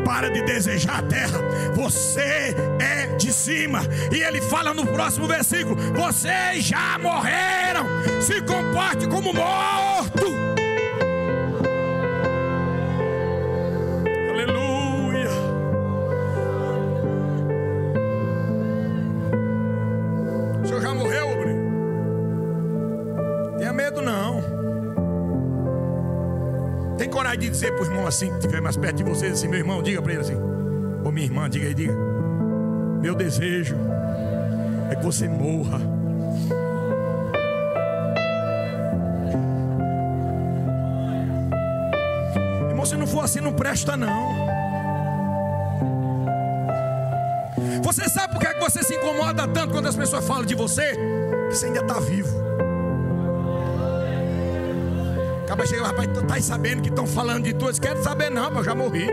para de desejar a terra. Você é de cima. E ele fala no próximo versículo: vocês já morreram, se comporte como morto. Aleluia. O senhor já morreu, obreiro? Tenha medo não. Tem coragem de dizer para o irmão assim, que estiver mais perto de vocês, assim, meu irmão, diga para ele assim, ou minha irmã, diga aí, diga: meu desejo é que você morra. Irmão, se não for assim, não presta não. Você sabe por que você se incomoda tanto quando as pessoas falam de você? Que você ainda está vivo. Acaba chegando, rapaz, tu tá sabendo que estão falando de tu? Eles querem saber não, mas eu já morri.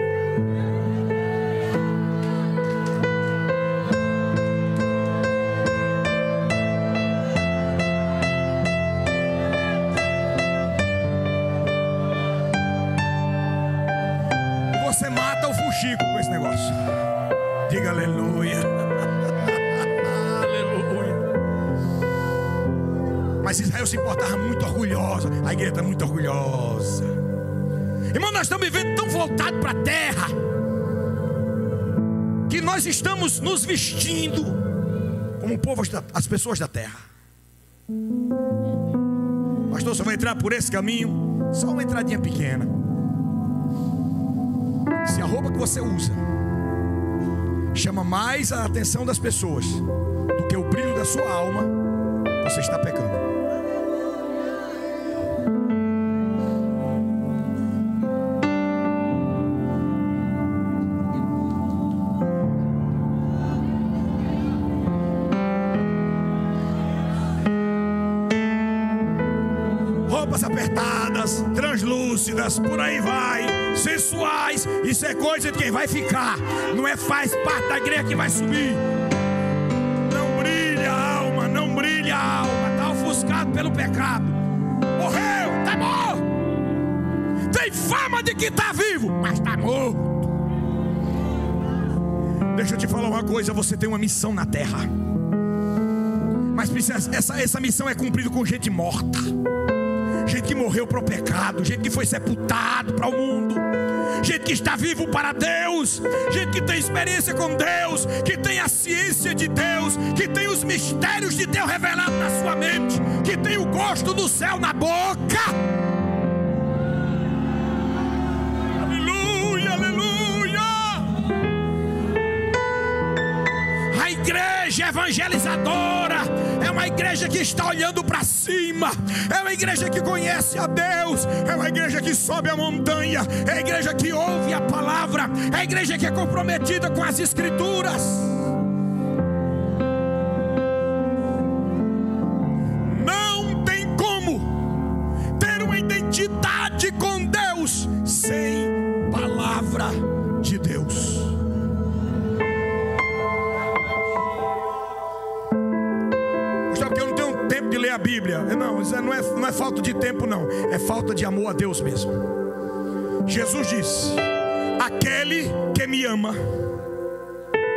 Você mata o fuxico com esse negócio. Diga aleluia. Aleluia. Mas Israel se importava muito orgulhosa. A igreja está muito orgulhosa. Irmão, nós estamos vivendo tão voltados para a terra, que nós estamos nos vestindo como o povo, as pessoas da terra. Pastor, você vai entrar por esse caminho? Só uma entradinha pequena. Se a roupa que você usa chama mais a atenção das pessoas do que o brilho da sua alma, você está pecando. Roupas apertadas, translúcidas, por aí vai, sensuais. Isso é coisa de quem vai ficar. Não é faz parte da igreja que vai subir. Não brilha a alma, não brilha a alma. Está ofuscado pelo pecado. Morreu, está morto. Tem fama de que está vivo, mas está morto. Deixa eu te falar uma coisa. Você tem uma missão na terra, mas essa missão é cumprida com gente morta, gente que morreu para o pecado, gente que foi sepultado para o mundo, gente que está vivo para Deus, gente que tem experiência com Deus, que tem a ciência de Deus, que tem os mistérios de Deus revelados na sua mente, que tem o gosto do céu na boca. Aleluia, aleluia. A igreja evangelizadora é uma igreja que está olhando para cima, é uma igreja que conhece a Deus, é uma igreja que sobe a montanha, é a igreja que ouve a palavra, é a igreja que é comprometida com as escrituras. Não tem como ter uma identidade com Deus sem palavra de Deus. A Bíblia, não, isso não é falta de tempo, não, é falta de amor a Deus mesmo. Jesus disse: aquele que me ama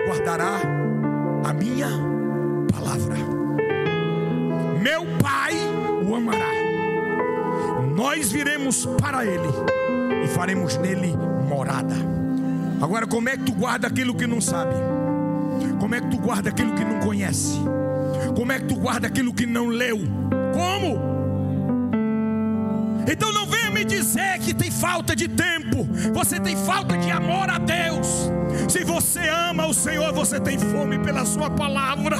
guardará a minha palavra, meu Pai o amará, nós viremos para ele e faremos nele morada. Agora, como é que tu guarda aquilo que não sabe? Como é que tu guarda aquilo que não conhece? Como é que tu guarda aquilo que não leu? Como? Então não venha me dizer que tem falta de tempo. Você tem falta de amor a Deus. Se você ama o Senhor, você tem fome pela sua palavra.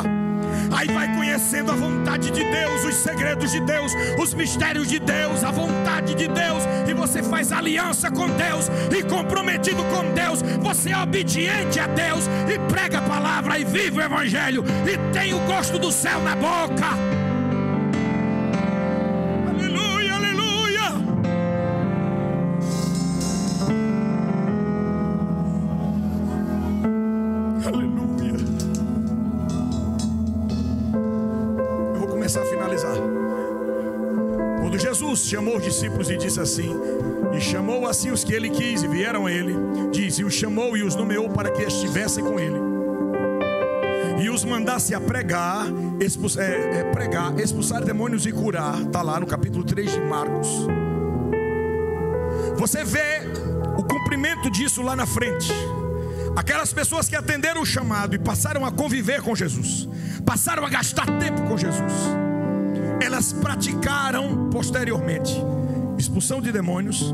Aí vai conhecendo a vontade de Deus, os segredos de Deus, os mistérios de Deus, a vontade de Deus, e você faz aliança com Deus, e comprometido com Deus, você é obediente a Deus, e prega a palavra, e vive o evangelho, e tem o gosto do céu na boca. Aleluia, aleluia. Aleluia. A finalizar. Quando Jesus chamou os discípulos e disse assim, e chamou assim os que ele quis e vieram a ele, diz, e os chamou e os nomeou para que estivessem com ele, e os mandasse a pregar, expulsar demônios e curar. Está lá no capítulo 3 de Marcos. Você vê o cumprimento disso lá na frente. Aquelas pessoas que atenderam o chamado e passaram a conviver com Jesus, passaram a gastar tempo com Jesus, elas praticaram posteriormente expulsão de demônios,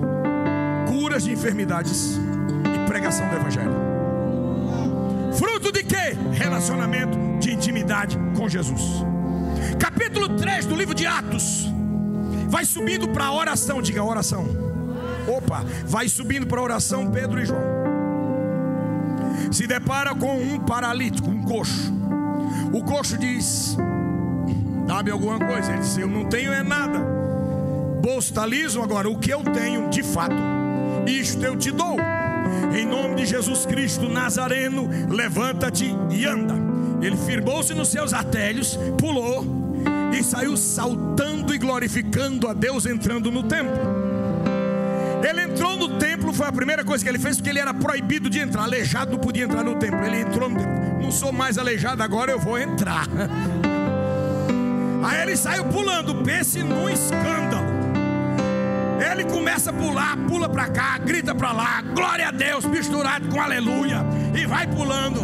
curas de enfermidades e pregação do evangelho. Fruto de quê? Relacionamento de intimidade com Jesus. Capítulo 3 do livro de Atos. Vai subindo para a oração. Diga oração. Opa, vai subindo para a oração Pedro e João. Se depara com um paralítico, um coxo. O coxo diz: dá-me alguma coisa. Ele diz: eu não tenho é nada. Bolso está liso. Agora o que eu tenho de fato, isto eu te dou. Em nome de Jesus Cristo Nazareno, levanta-te e anda. Ele firmou-se nos seus artelhos, pulou e saiu saltando e glorificando a Deus, entrando no templo. Ele entrou no templo, foi a primeira coisa que ele fez, porque ele era proibido de entrar. Aleijado não podia entrar no templo. Ele entrou no templo. Não sou mais aleijado, agora eu vou entrar. Aí ele saiu pulando. Pense num escândalo. Ele começa a pular, pula para cá, grita para lá, glória a Deus, misturado com aleluia. E vai pulando,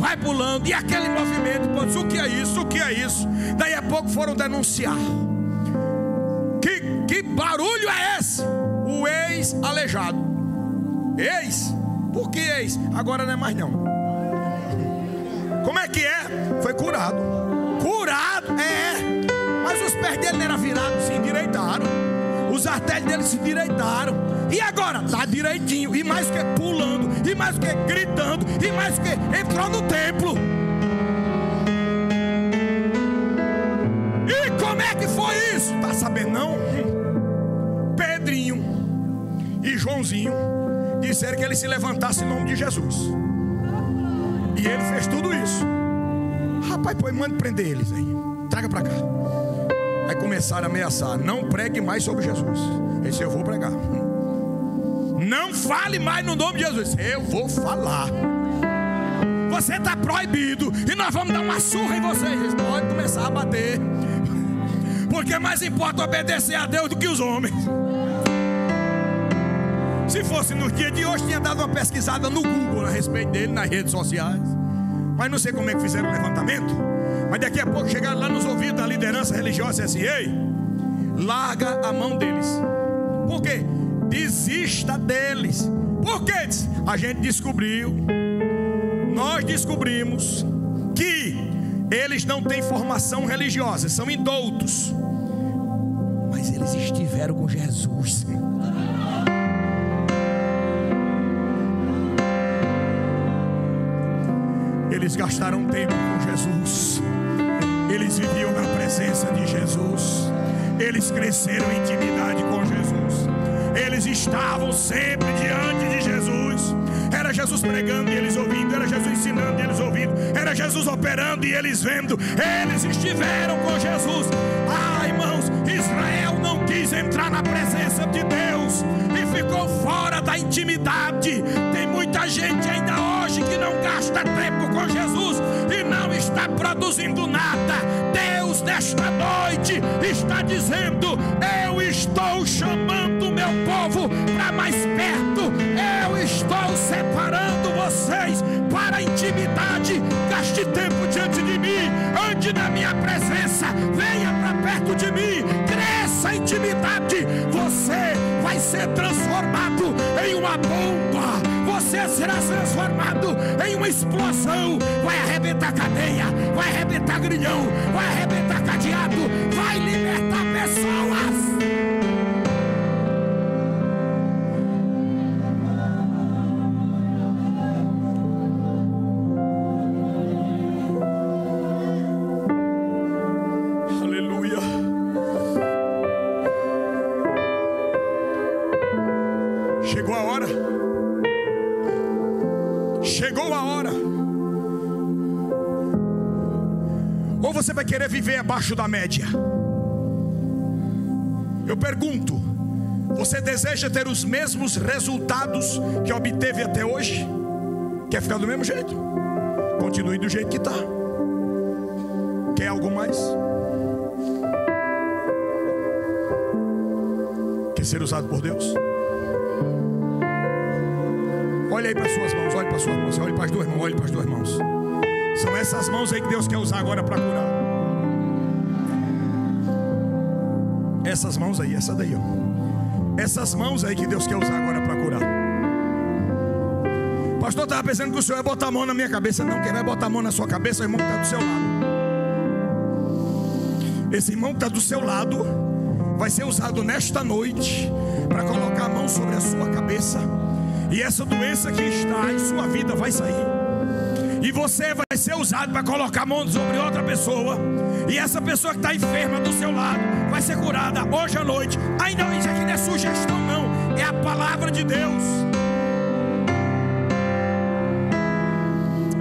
e aquele movimento, pô, o que é isso, o que é isso? Daí a pouco foram denunciar. Que barulho é esse? O ex-aleijado. Ex? Por que ex? Agora não é mais não. Como é que é? Foi curado. Curado? É. Mas os pés dele não eram virados, se endireitaram. Os artérios dele se endireitaram. E agora? Está direitinho. E mais que pulando, e mais que gritando, e mais que entrou no templo. E como é que foi isso? Está sabendo não? Pedrinho e Joãozinho disseram que ele se levantasse em nome de Jesus. E ele fez tudo isso. Rapaz, pô, manda prender eles aí. Traga para cá. Aí começaram a ameaçar: não pregue mais sobre Jesus. Esse eu vou pregar. Não fale mais no nome de Jesus. Eu vou falar. Você está proibido e nós vamos dar uma surra em vocês. Eles podem começar a bater, porque mais importa obedecer a Deus do que os homens. Se fosse no dia de hoje, tinha dado uma pesquisada no Google a respeito dele, nas redes sociais. Mas não sei como é que fizeram o levantamento. Mas daqui a pouco chegaram lá nos ouvidos da liderança religiosa e assim: ei, larga a mão deles. Por quê? Desista deles. Por quê? A gente descobriu, nós descobrimos que eles não têm formação religiosa, são indoutos, mas eles estiveram com Jesus. Eles gastaram tempo com Jesus. Eles viviam na presença de Jesus. Eles cresceram em intimidade com Jesus. Eles estavam sempre diante de Jesus. Era Jesus pregando e eles ouvindo. Era Jesus ensinando e eles ouvindo. Era Jesus operando e eles vendo. Eles estiveram com Jesus. Ah, irmãos, Israel não quis entrar na presença de Deus e ficou fora da intimidade. Tem muita gente ainda hoje que não gasta tempo com Jesus e não está produzindo nada. Deus nesta noite está dizendo: eu estou chamando o meu povo para mais perto. Eu estou separando vocês para a intimidade. Gaste tempo diante de mim, ande na minha presença, venha para perto de mim, cresça a intimidade. Você vai ser transformado em uma bomba. Você será transformado em uma explosão. Vai arrebentar cadeia, vai arrebentar grilhão, vai arrebentar cadeado, vai libertar pessoas. Aleluia. Chegou a hora. Chegou a hora. Ou você vai querer viver abaixo da média? Eu pergunto: você deseja ter os mesmos resultados que obteve até hoje? Quer ficar do mesmo jeito? Continue do jeito que está. Quer algo mais? Quer ser usado por Deus? Olha aí para as suas mãos, olhe para as suas mãos, olhe para as duas mãos, olhe para as duas mãos. São essas mãos aí que Deus quer usar agora para curar. Essas mãos aí, essa daí, ó. Essas mãos aí que Deus quer usar agora para curar. Pastor, estava pensando que o senhor ia botar a mão na minha cabeça. Não, quem vai botar a mão na sua cabeça é o irmão que está do seu lado. Esse irmão que está do seu lado vai ser usado nesta noite para colocar a mão sobre a sua cabeça, e essa doença que está em sua vida vai sair. E você vai ser usado para colocar a mão sobre outra pessoa, e essa pessoa que está enferma do seu lado vai ser curada hoje à noite. Ainda isso aqui não é sugestão não, é a palavra de Deus.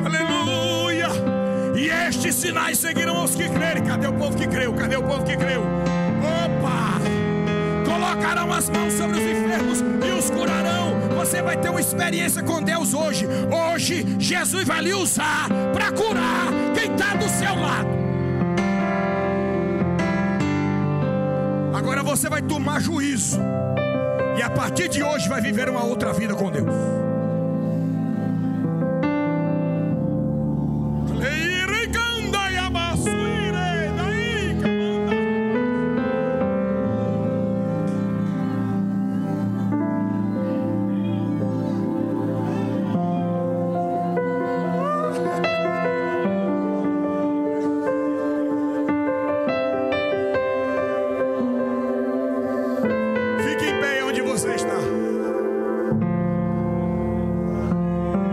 Aleluia. E estes sinais seguirão aos que crerem. Cadê o povo que creu? Cadê o povo que creu? Opa! Colocarão as mãos sobre os enfermos e os curarão. Você vai ter uma experiência com Deus hoje. Hoje Jesus vai lhe usar para curar quem está do seu lado. Agora você vai tomar juízo, e a partir de hoje vai viver uma outra vida com Deus.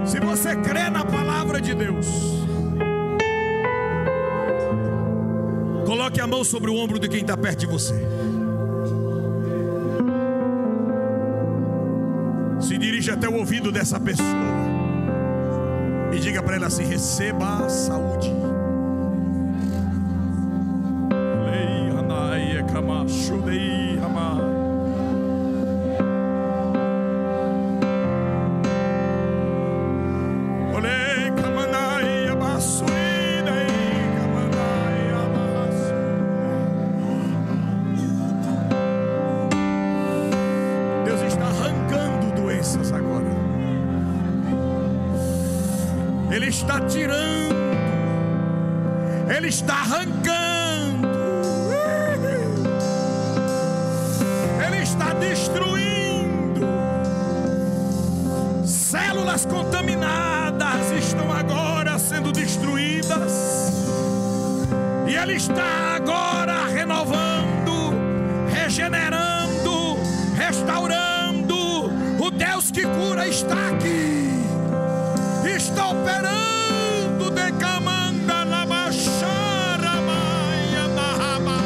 Se você crê na palavra de Deus, coloque a mão sobre o ombro de quem está perto de você. Se dirija até o ouvido dessa pessoa e diga para ela assim: receba a saúde. Ele está tirando, Ele está arrancando, Ele está destruindo. Células contaminadas estão agora sendo destruídas, e Ele está agora renovando, regenerando, restaurando. O Deus que cura está aqui, está operando. De camanda na baixara maia barraba.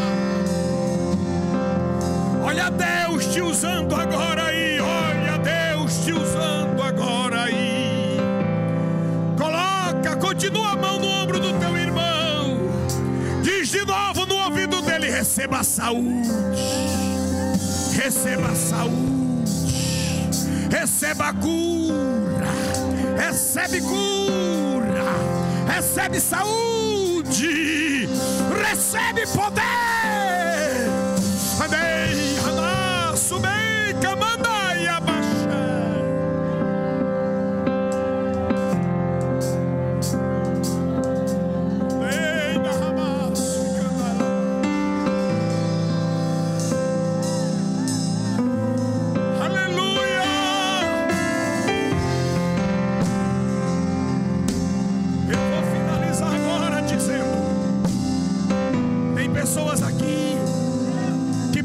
Olha Deus te usando agora aí. Olha Deus te usando agora aí. Coloca, continua a mão no ombro do teu irmão. Diz de novo no ouvido dele: receba a saúde. Receba a saúde. Receba a cura. Recebe cura, recebe saúde, recebe poder. Amém. Subei, camandai, abaixei.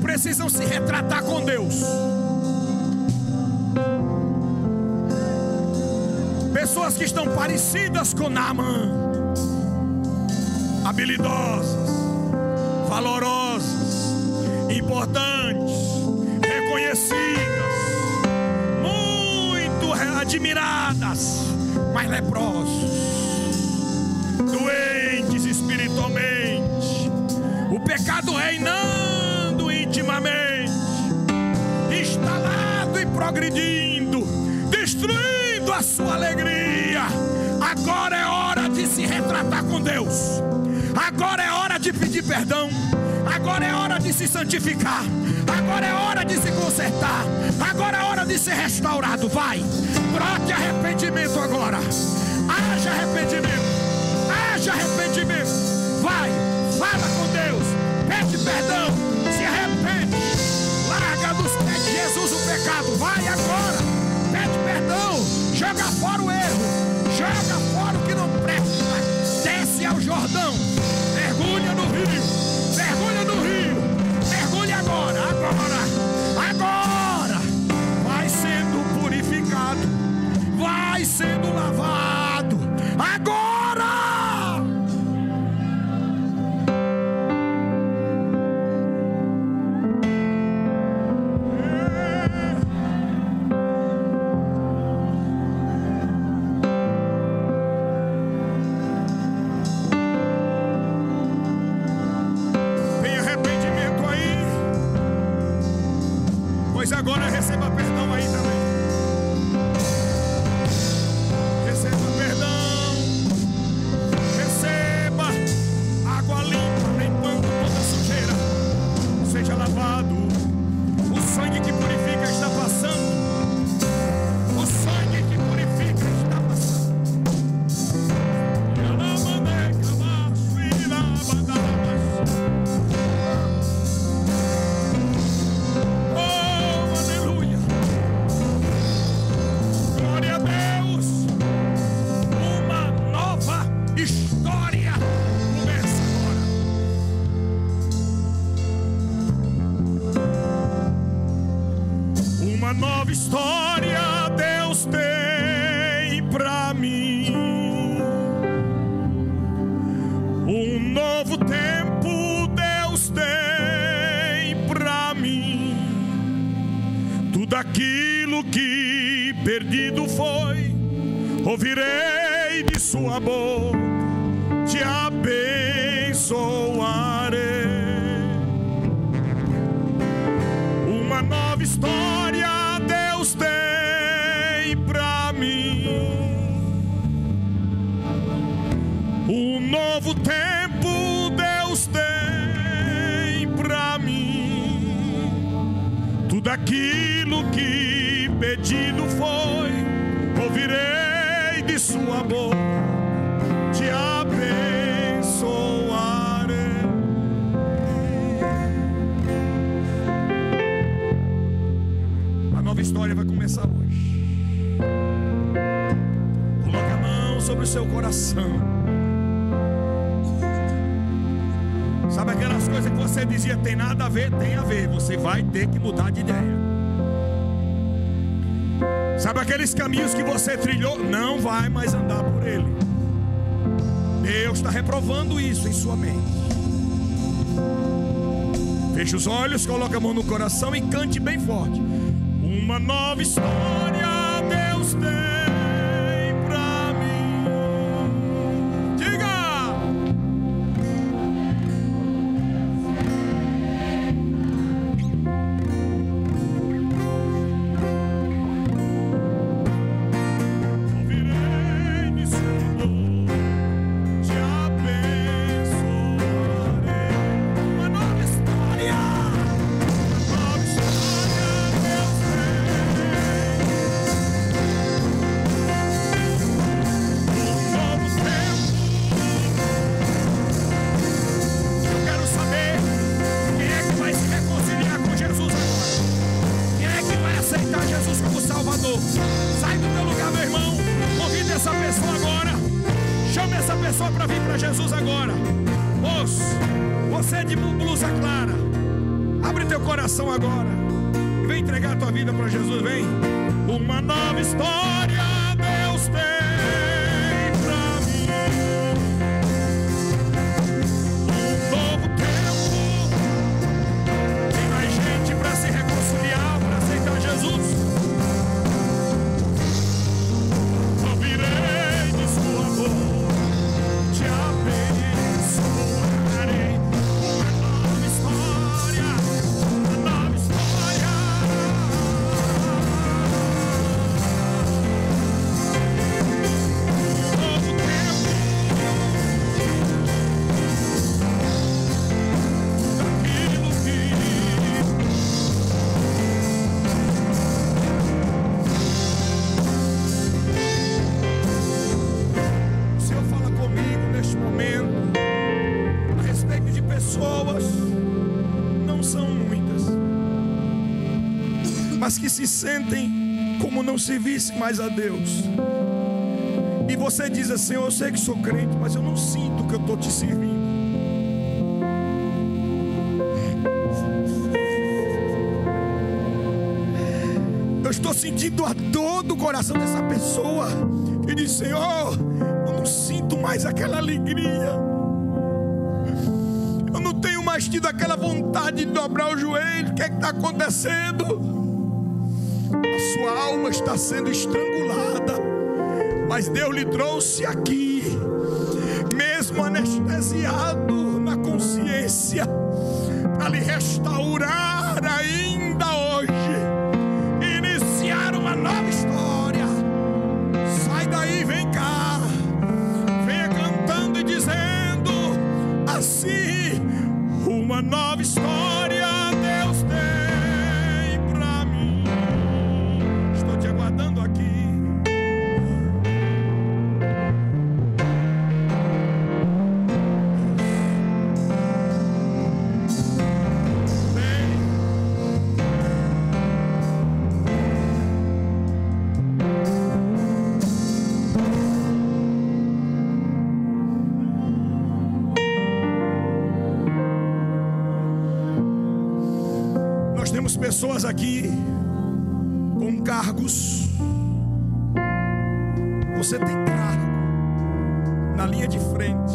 Precisam se retratar com Deus. Pessoas que estão parecidas com Naamã, habilidosas, valorosas, importantes, reconhecidas, muito admiradas, mas leprosos, doentes espiritualmente, o pecado reinando intimamente, instalado e progredindo, destruindo a sua alegria. Agora é hora de se retratar com Deus. Agora é hora de pedir perdão. Agora é hora de se santificar. Agora é hora de se consertar. Agora é hora de ser restaurado. Vai, brote arrependimento agora. Haja arrependimento. Haja arrependimento. Vai, fala com Deus. Pede perdão. Se arrepende. Larga dos pés de Jesus o pecado. Vai agora. Pede perdão. Joga fora o erro. o Jordão, mergulha no rio, mergulha no rio, mergulha agora, agora, agora. Vai sendo purificado, vai sendo lavado, agora. Agora receba perdão aí também. Receba perdão. Receba água limpa, limpando toda sujeira. Seja lavado. O sangue que purifica está passando. O sangue que purifica está passando. Uma nova história Deus tem pra mim, um novo tempo Deus tem pra mim. Tudo aquilo que perdido foi, ouvirei de sua boca, te abençoarei. Uma nova história Deus tem pra mim, um novo tempo Deus tem pra mim. Tudo aquilo que pedido foi, ouvirei de sua boca, te abençoarei. A nova história vai começar hoje. Coloque a mão sobre o seu coração. Sabe aquelas coisas que você dizia tem nada a ver? Tem a ver. Você vai ter que mudar de ideia. Sabe aqueles caminhos que você trilhou? Não vai mais andar por ele. Deus está reprovando isso em sua mente. Feche os olhos, coloque a mão no coração e cante bem forte. Uma nova história Deus tem pra mim. Diga! Ouvirei de sua boca, te abençoarei. Uma nova história. Uma nova história Deus tem. Sai do teu lugar, meu irmão. Convide essa pessoa agora. Chame essa pessoa para vir para Jesus agora. Moço, você é de blusa clara, abre teu coração agora e vem entregar a tua vida para Jesus. Vem. Uma nova história Deus tem pra mim, um novo tempo. Tem mais gente para se reconciliar, para aceitar Jesus. Mas que se sentem como não se visse mais a Deus, e E você diz assim: eu sei que sou crente, mas eu não sinto que eu estou te servindo. Eu estou sentindo a dor do coração dessa pessoa que diz: Senhor, eu não sinto mais aquela alegria, eu não tenho mais tido aquela vontade de dobrar o joelho. O que é que está acontecendo? A sua alma está sendo estrangulada, mas Deus lhe trouxe aqui, mesmo anestesiado na consciência, para lhe restaurar ainda hoje, iniciar uma nova história. Sai daí, vem cá, venha cantando e dizendo assim: uma nova história Deus tem para mim. Estou te aguardando aqui. Temos pessoas aqui com cargos. Você tem cargo na linha de frente,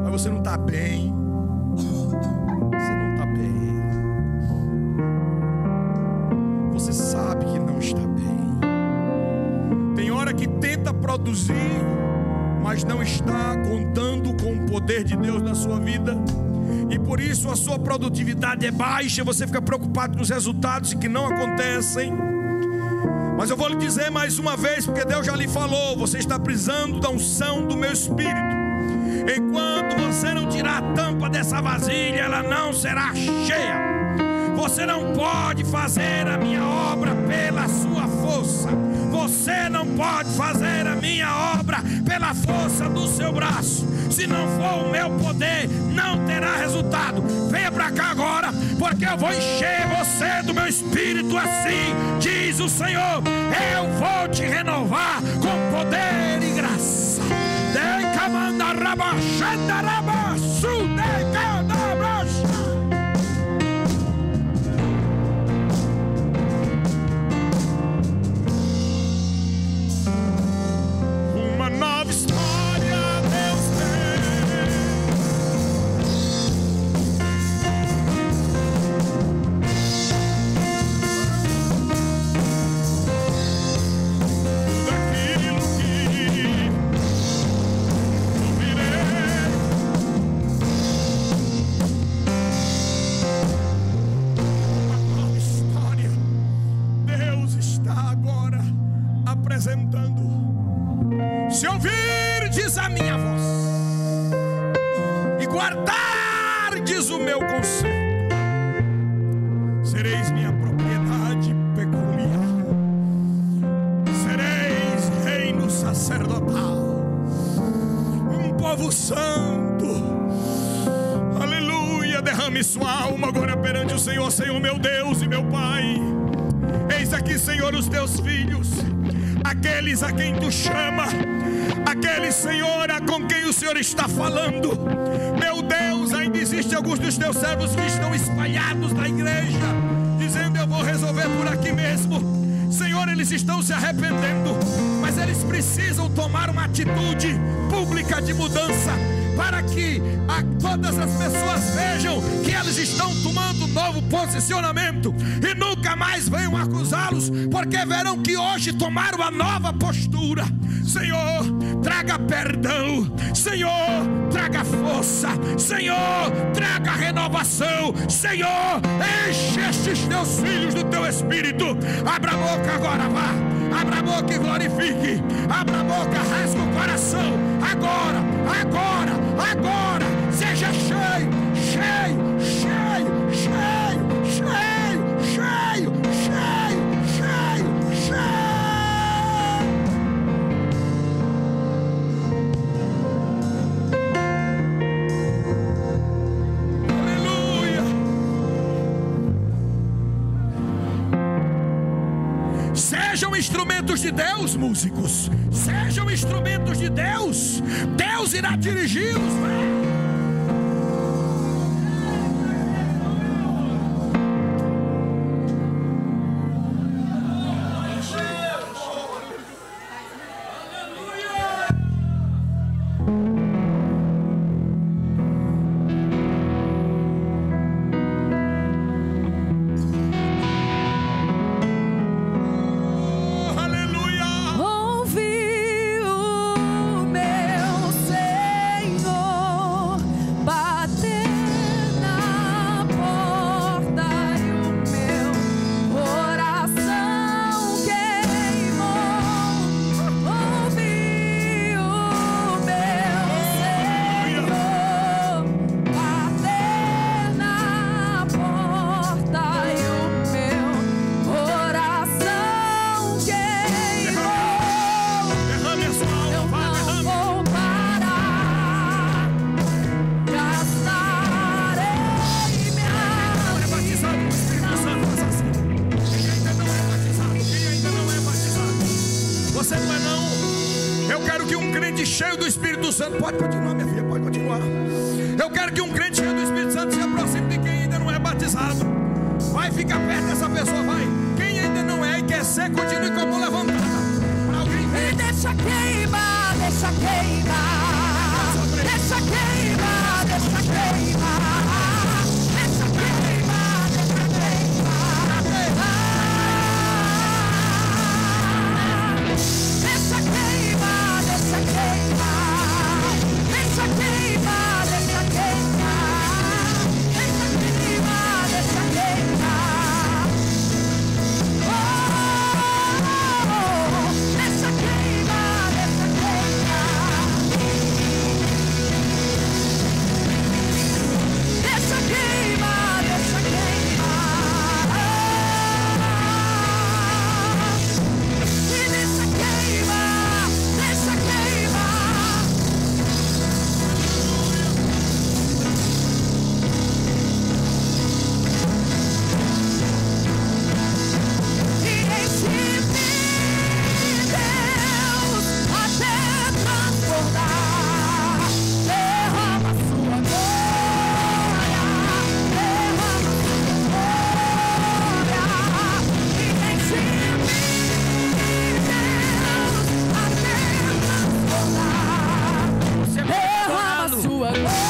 mas você não está bem. Você não está bem. Você sabe que não está bem. Tem hora que tenta produzir, mas não está contando com o poder de Deus na sua vida. E por isso a sua produtividade é baixa. Você fica preocupado com os resultados que não acontecem. Mas eu vou lhe dizer mais uma vez, porque Deus já lhe falou: você está precisando da unção do meu Espírito. Enquanto você não tirar a tampa dessa vasilha, ela não será cheia. Você não pode fazer a minha obra pela sua força. Você não pode fazer a minha obra pela força do seu braço. Se não for o meu poder, não terá resultado. Venha para cá agora, porque eu vou encher você do meu Espírito. Assim diz o Senhor: eu vou te renovar com poder e graça. Uma nova história Deus tem. Tudo aquilo que ouvirei, uma nova história Deus está agora apresentando. Se ouvirdes a minha voz e guardardes o meu conselho, sereis minha propriedade peculiar, sereis reino sacerdotal, um povo santo. Aleluia. Derrame sua alma agora perante o Senhor. Senhor meu Deus e meu Pai, eis aqui, Senhor, os teus filhos, aqueles a quem tu chama, aqueles, Senhor, com quem o Senhor está falando. Meu Deus, ainda existe alguns dos teus servos que estão espalhados na igreja, dizendo: eu vou resolver por aqui mesmo. Senhor, eles estão se arrependendo, mas eles precisam tomar uma atitude pública de mudança, para que todas as pessoas vejam que eles estão tomando um novo posicionamento e nunca mais venham acusá-los, porque verão que hoje tomaram uma nova postura. Senhor, traga perdão. Senhor, traga força. Senhor, traga renovação. Senhor, enche estes teus filhos do teu Espírito. Abra a boca agora, vá. Abra a boca e glorifique. Abra a boca, rasga o coração. Agora, agora, agora. Seja cheio, cheio, cheio, cheio, cheio, cheio, cheio, cheio, cheio. Aleluia. Sejam instrumentos de Deus, músicos. Sejam instrumentos de Deus. Deus irá dirigi-los. Cheio do Espírito Santo, pode continuar, minha filha, pode continuar. Eu quero que um crente cheio do Espírito Santo se aproxime de quem ainda não é batizado. Vai ficar perto dessa pessoa, vai. Quem ainda não é e quer ser, continue com a mão levantada. Para alguém ver. E deixa queimar, deixa queimar. Deixa queimar, deixa queimar. Deixa queimar, deixa queimar. Deixa queimar, deixa queimar. Deixa queimar, deixa queimar. Deixa queimar, deixa queimar. Deixa queimar, deixa queimar. Deixa queimar, deixa queimar. E deixa queimar, deixa queimar. E enche-me, Deus, até transbordar. Derrama sua glória, derrama sua glória. E enche-me, Deus, até transbordar. Derrama sua glória.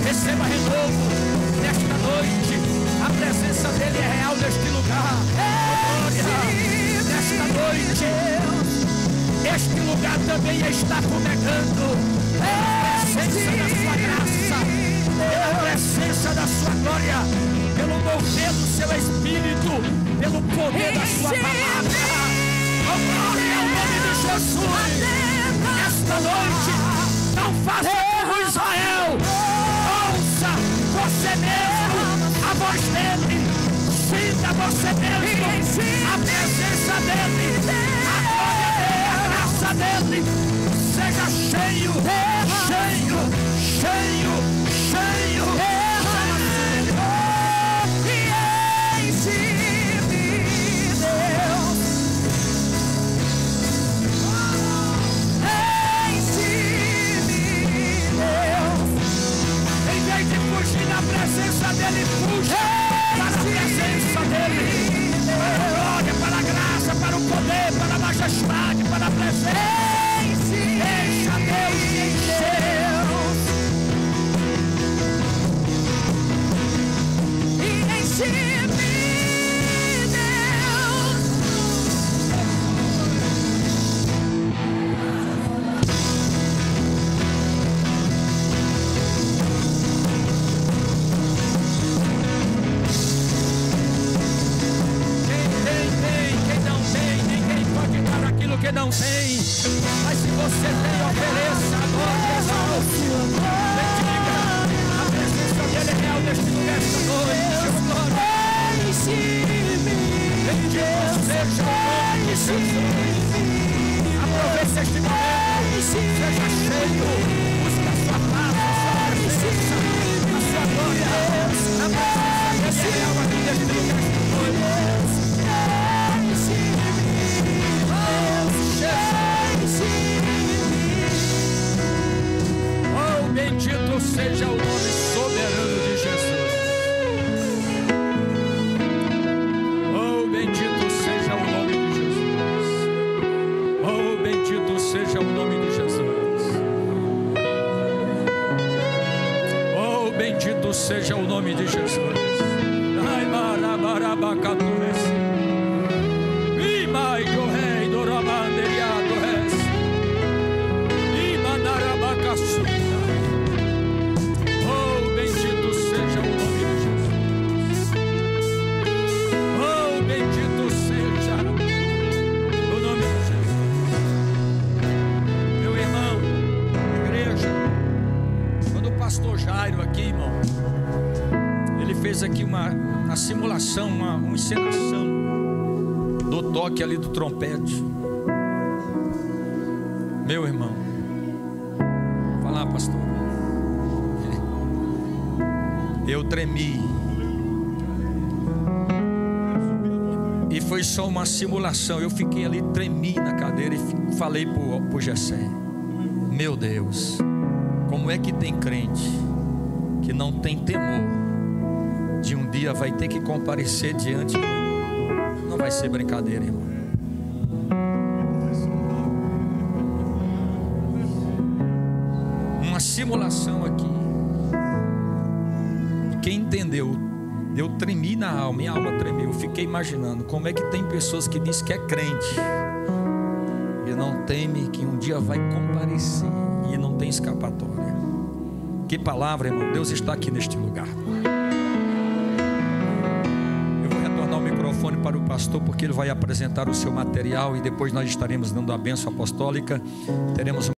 Receba renovo nesta noite. A presença dele é real neste lugar. Glória. Nesta noite, este lugar também está fumegando pela presença da sua graça, pela presença da sua glória, pelo mover do seu espírito, pelo poder da sua palavra. Oh, glória ao nome de Jesus. Nesta noite, não faça como Israel. Ouça você mesmo a voz dele. Sinta você mesmo a presença dele, a glória dele, a graça dele. Seja cheio, cheio, cheio, cheio. E enche-me, Deus. Enche-me, Deus. Em vez de fugir da presença dele, fuja para a presença dele. Para a glória, para a graça, para o poder, para a majestade, para a presença. Deixa Deus te encher. E enche-me, Deus. Quem não tem, ninguém pode dar aquilo que não tem. Mas se você tem, ofereça agora, exalte. Bendiga a presença dele é real neste lugar esta noite. Glória. Enche-me, Bendito seja o nome de Jesus. Aproveite Bendito seja o nome de Jesus. Ai, marabarabacatuesse. E mai do rei do rabanderiado res. E manarabacaçuda. Oh, bendito seja o nome de Jesus. Oh, bendito seja o nome de Jesus. Meu irmão, igreja, quando o pastor Jairo aqui, irmão, ele fez aqui uma simulação, uma encenação do toque ali do trompete. Meu irmão, vou falar, pastor, eu tremi. E foi só uma simulação. Eu fiquei ali, tremi na cadeira e falei pro Jessé: meu Deus, como é que tem crente que não tem temor de um dia vai ter que comparecer diante? Não vai ser brincadeira, irmão. Uma simulação aqui. E quem entendeu, eu tremi na alma, minha alma tremeu. Eu fiquei imaginando como é que tem pessoas que dizem que é crente e não teme que um dia vai comparecer e não tem escapatória. Que palavra, irmão. Deus está aqui neste lugar. Eu vou retornar o microfone para o pastor, porque ele vai apresentar o seu material e depois nós estaremos dando a bênção apostólica. Teremos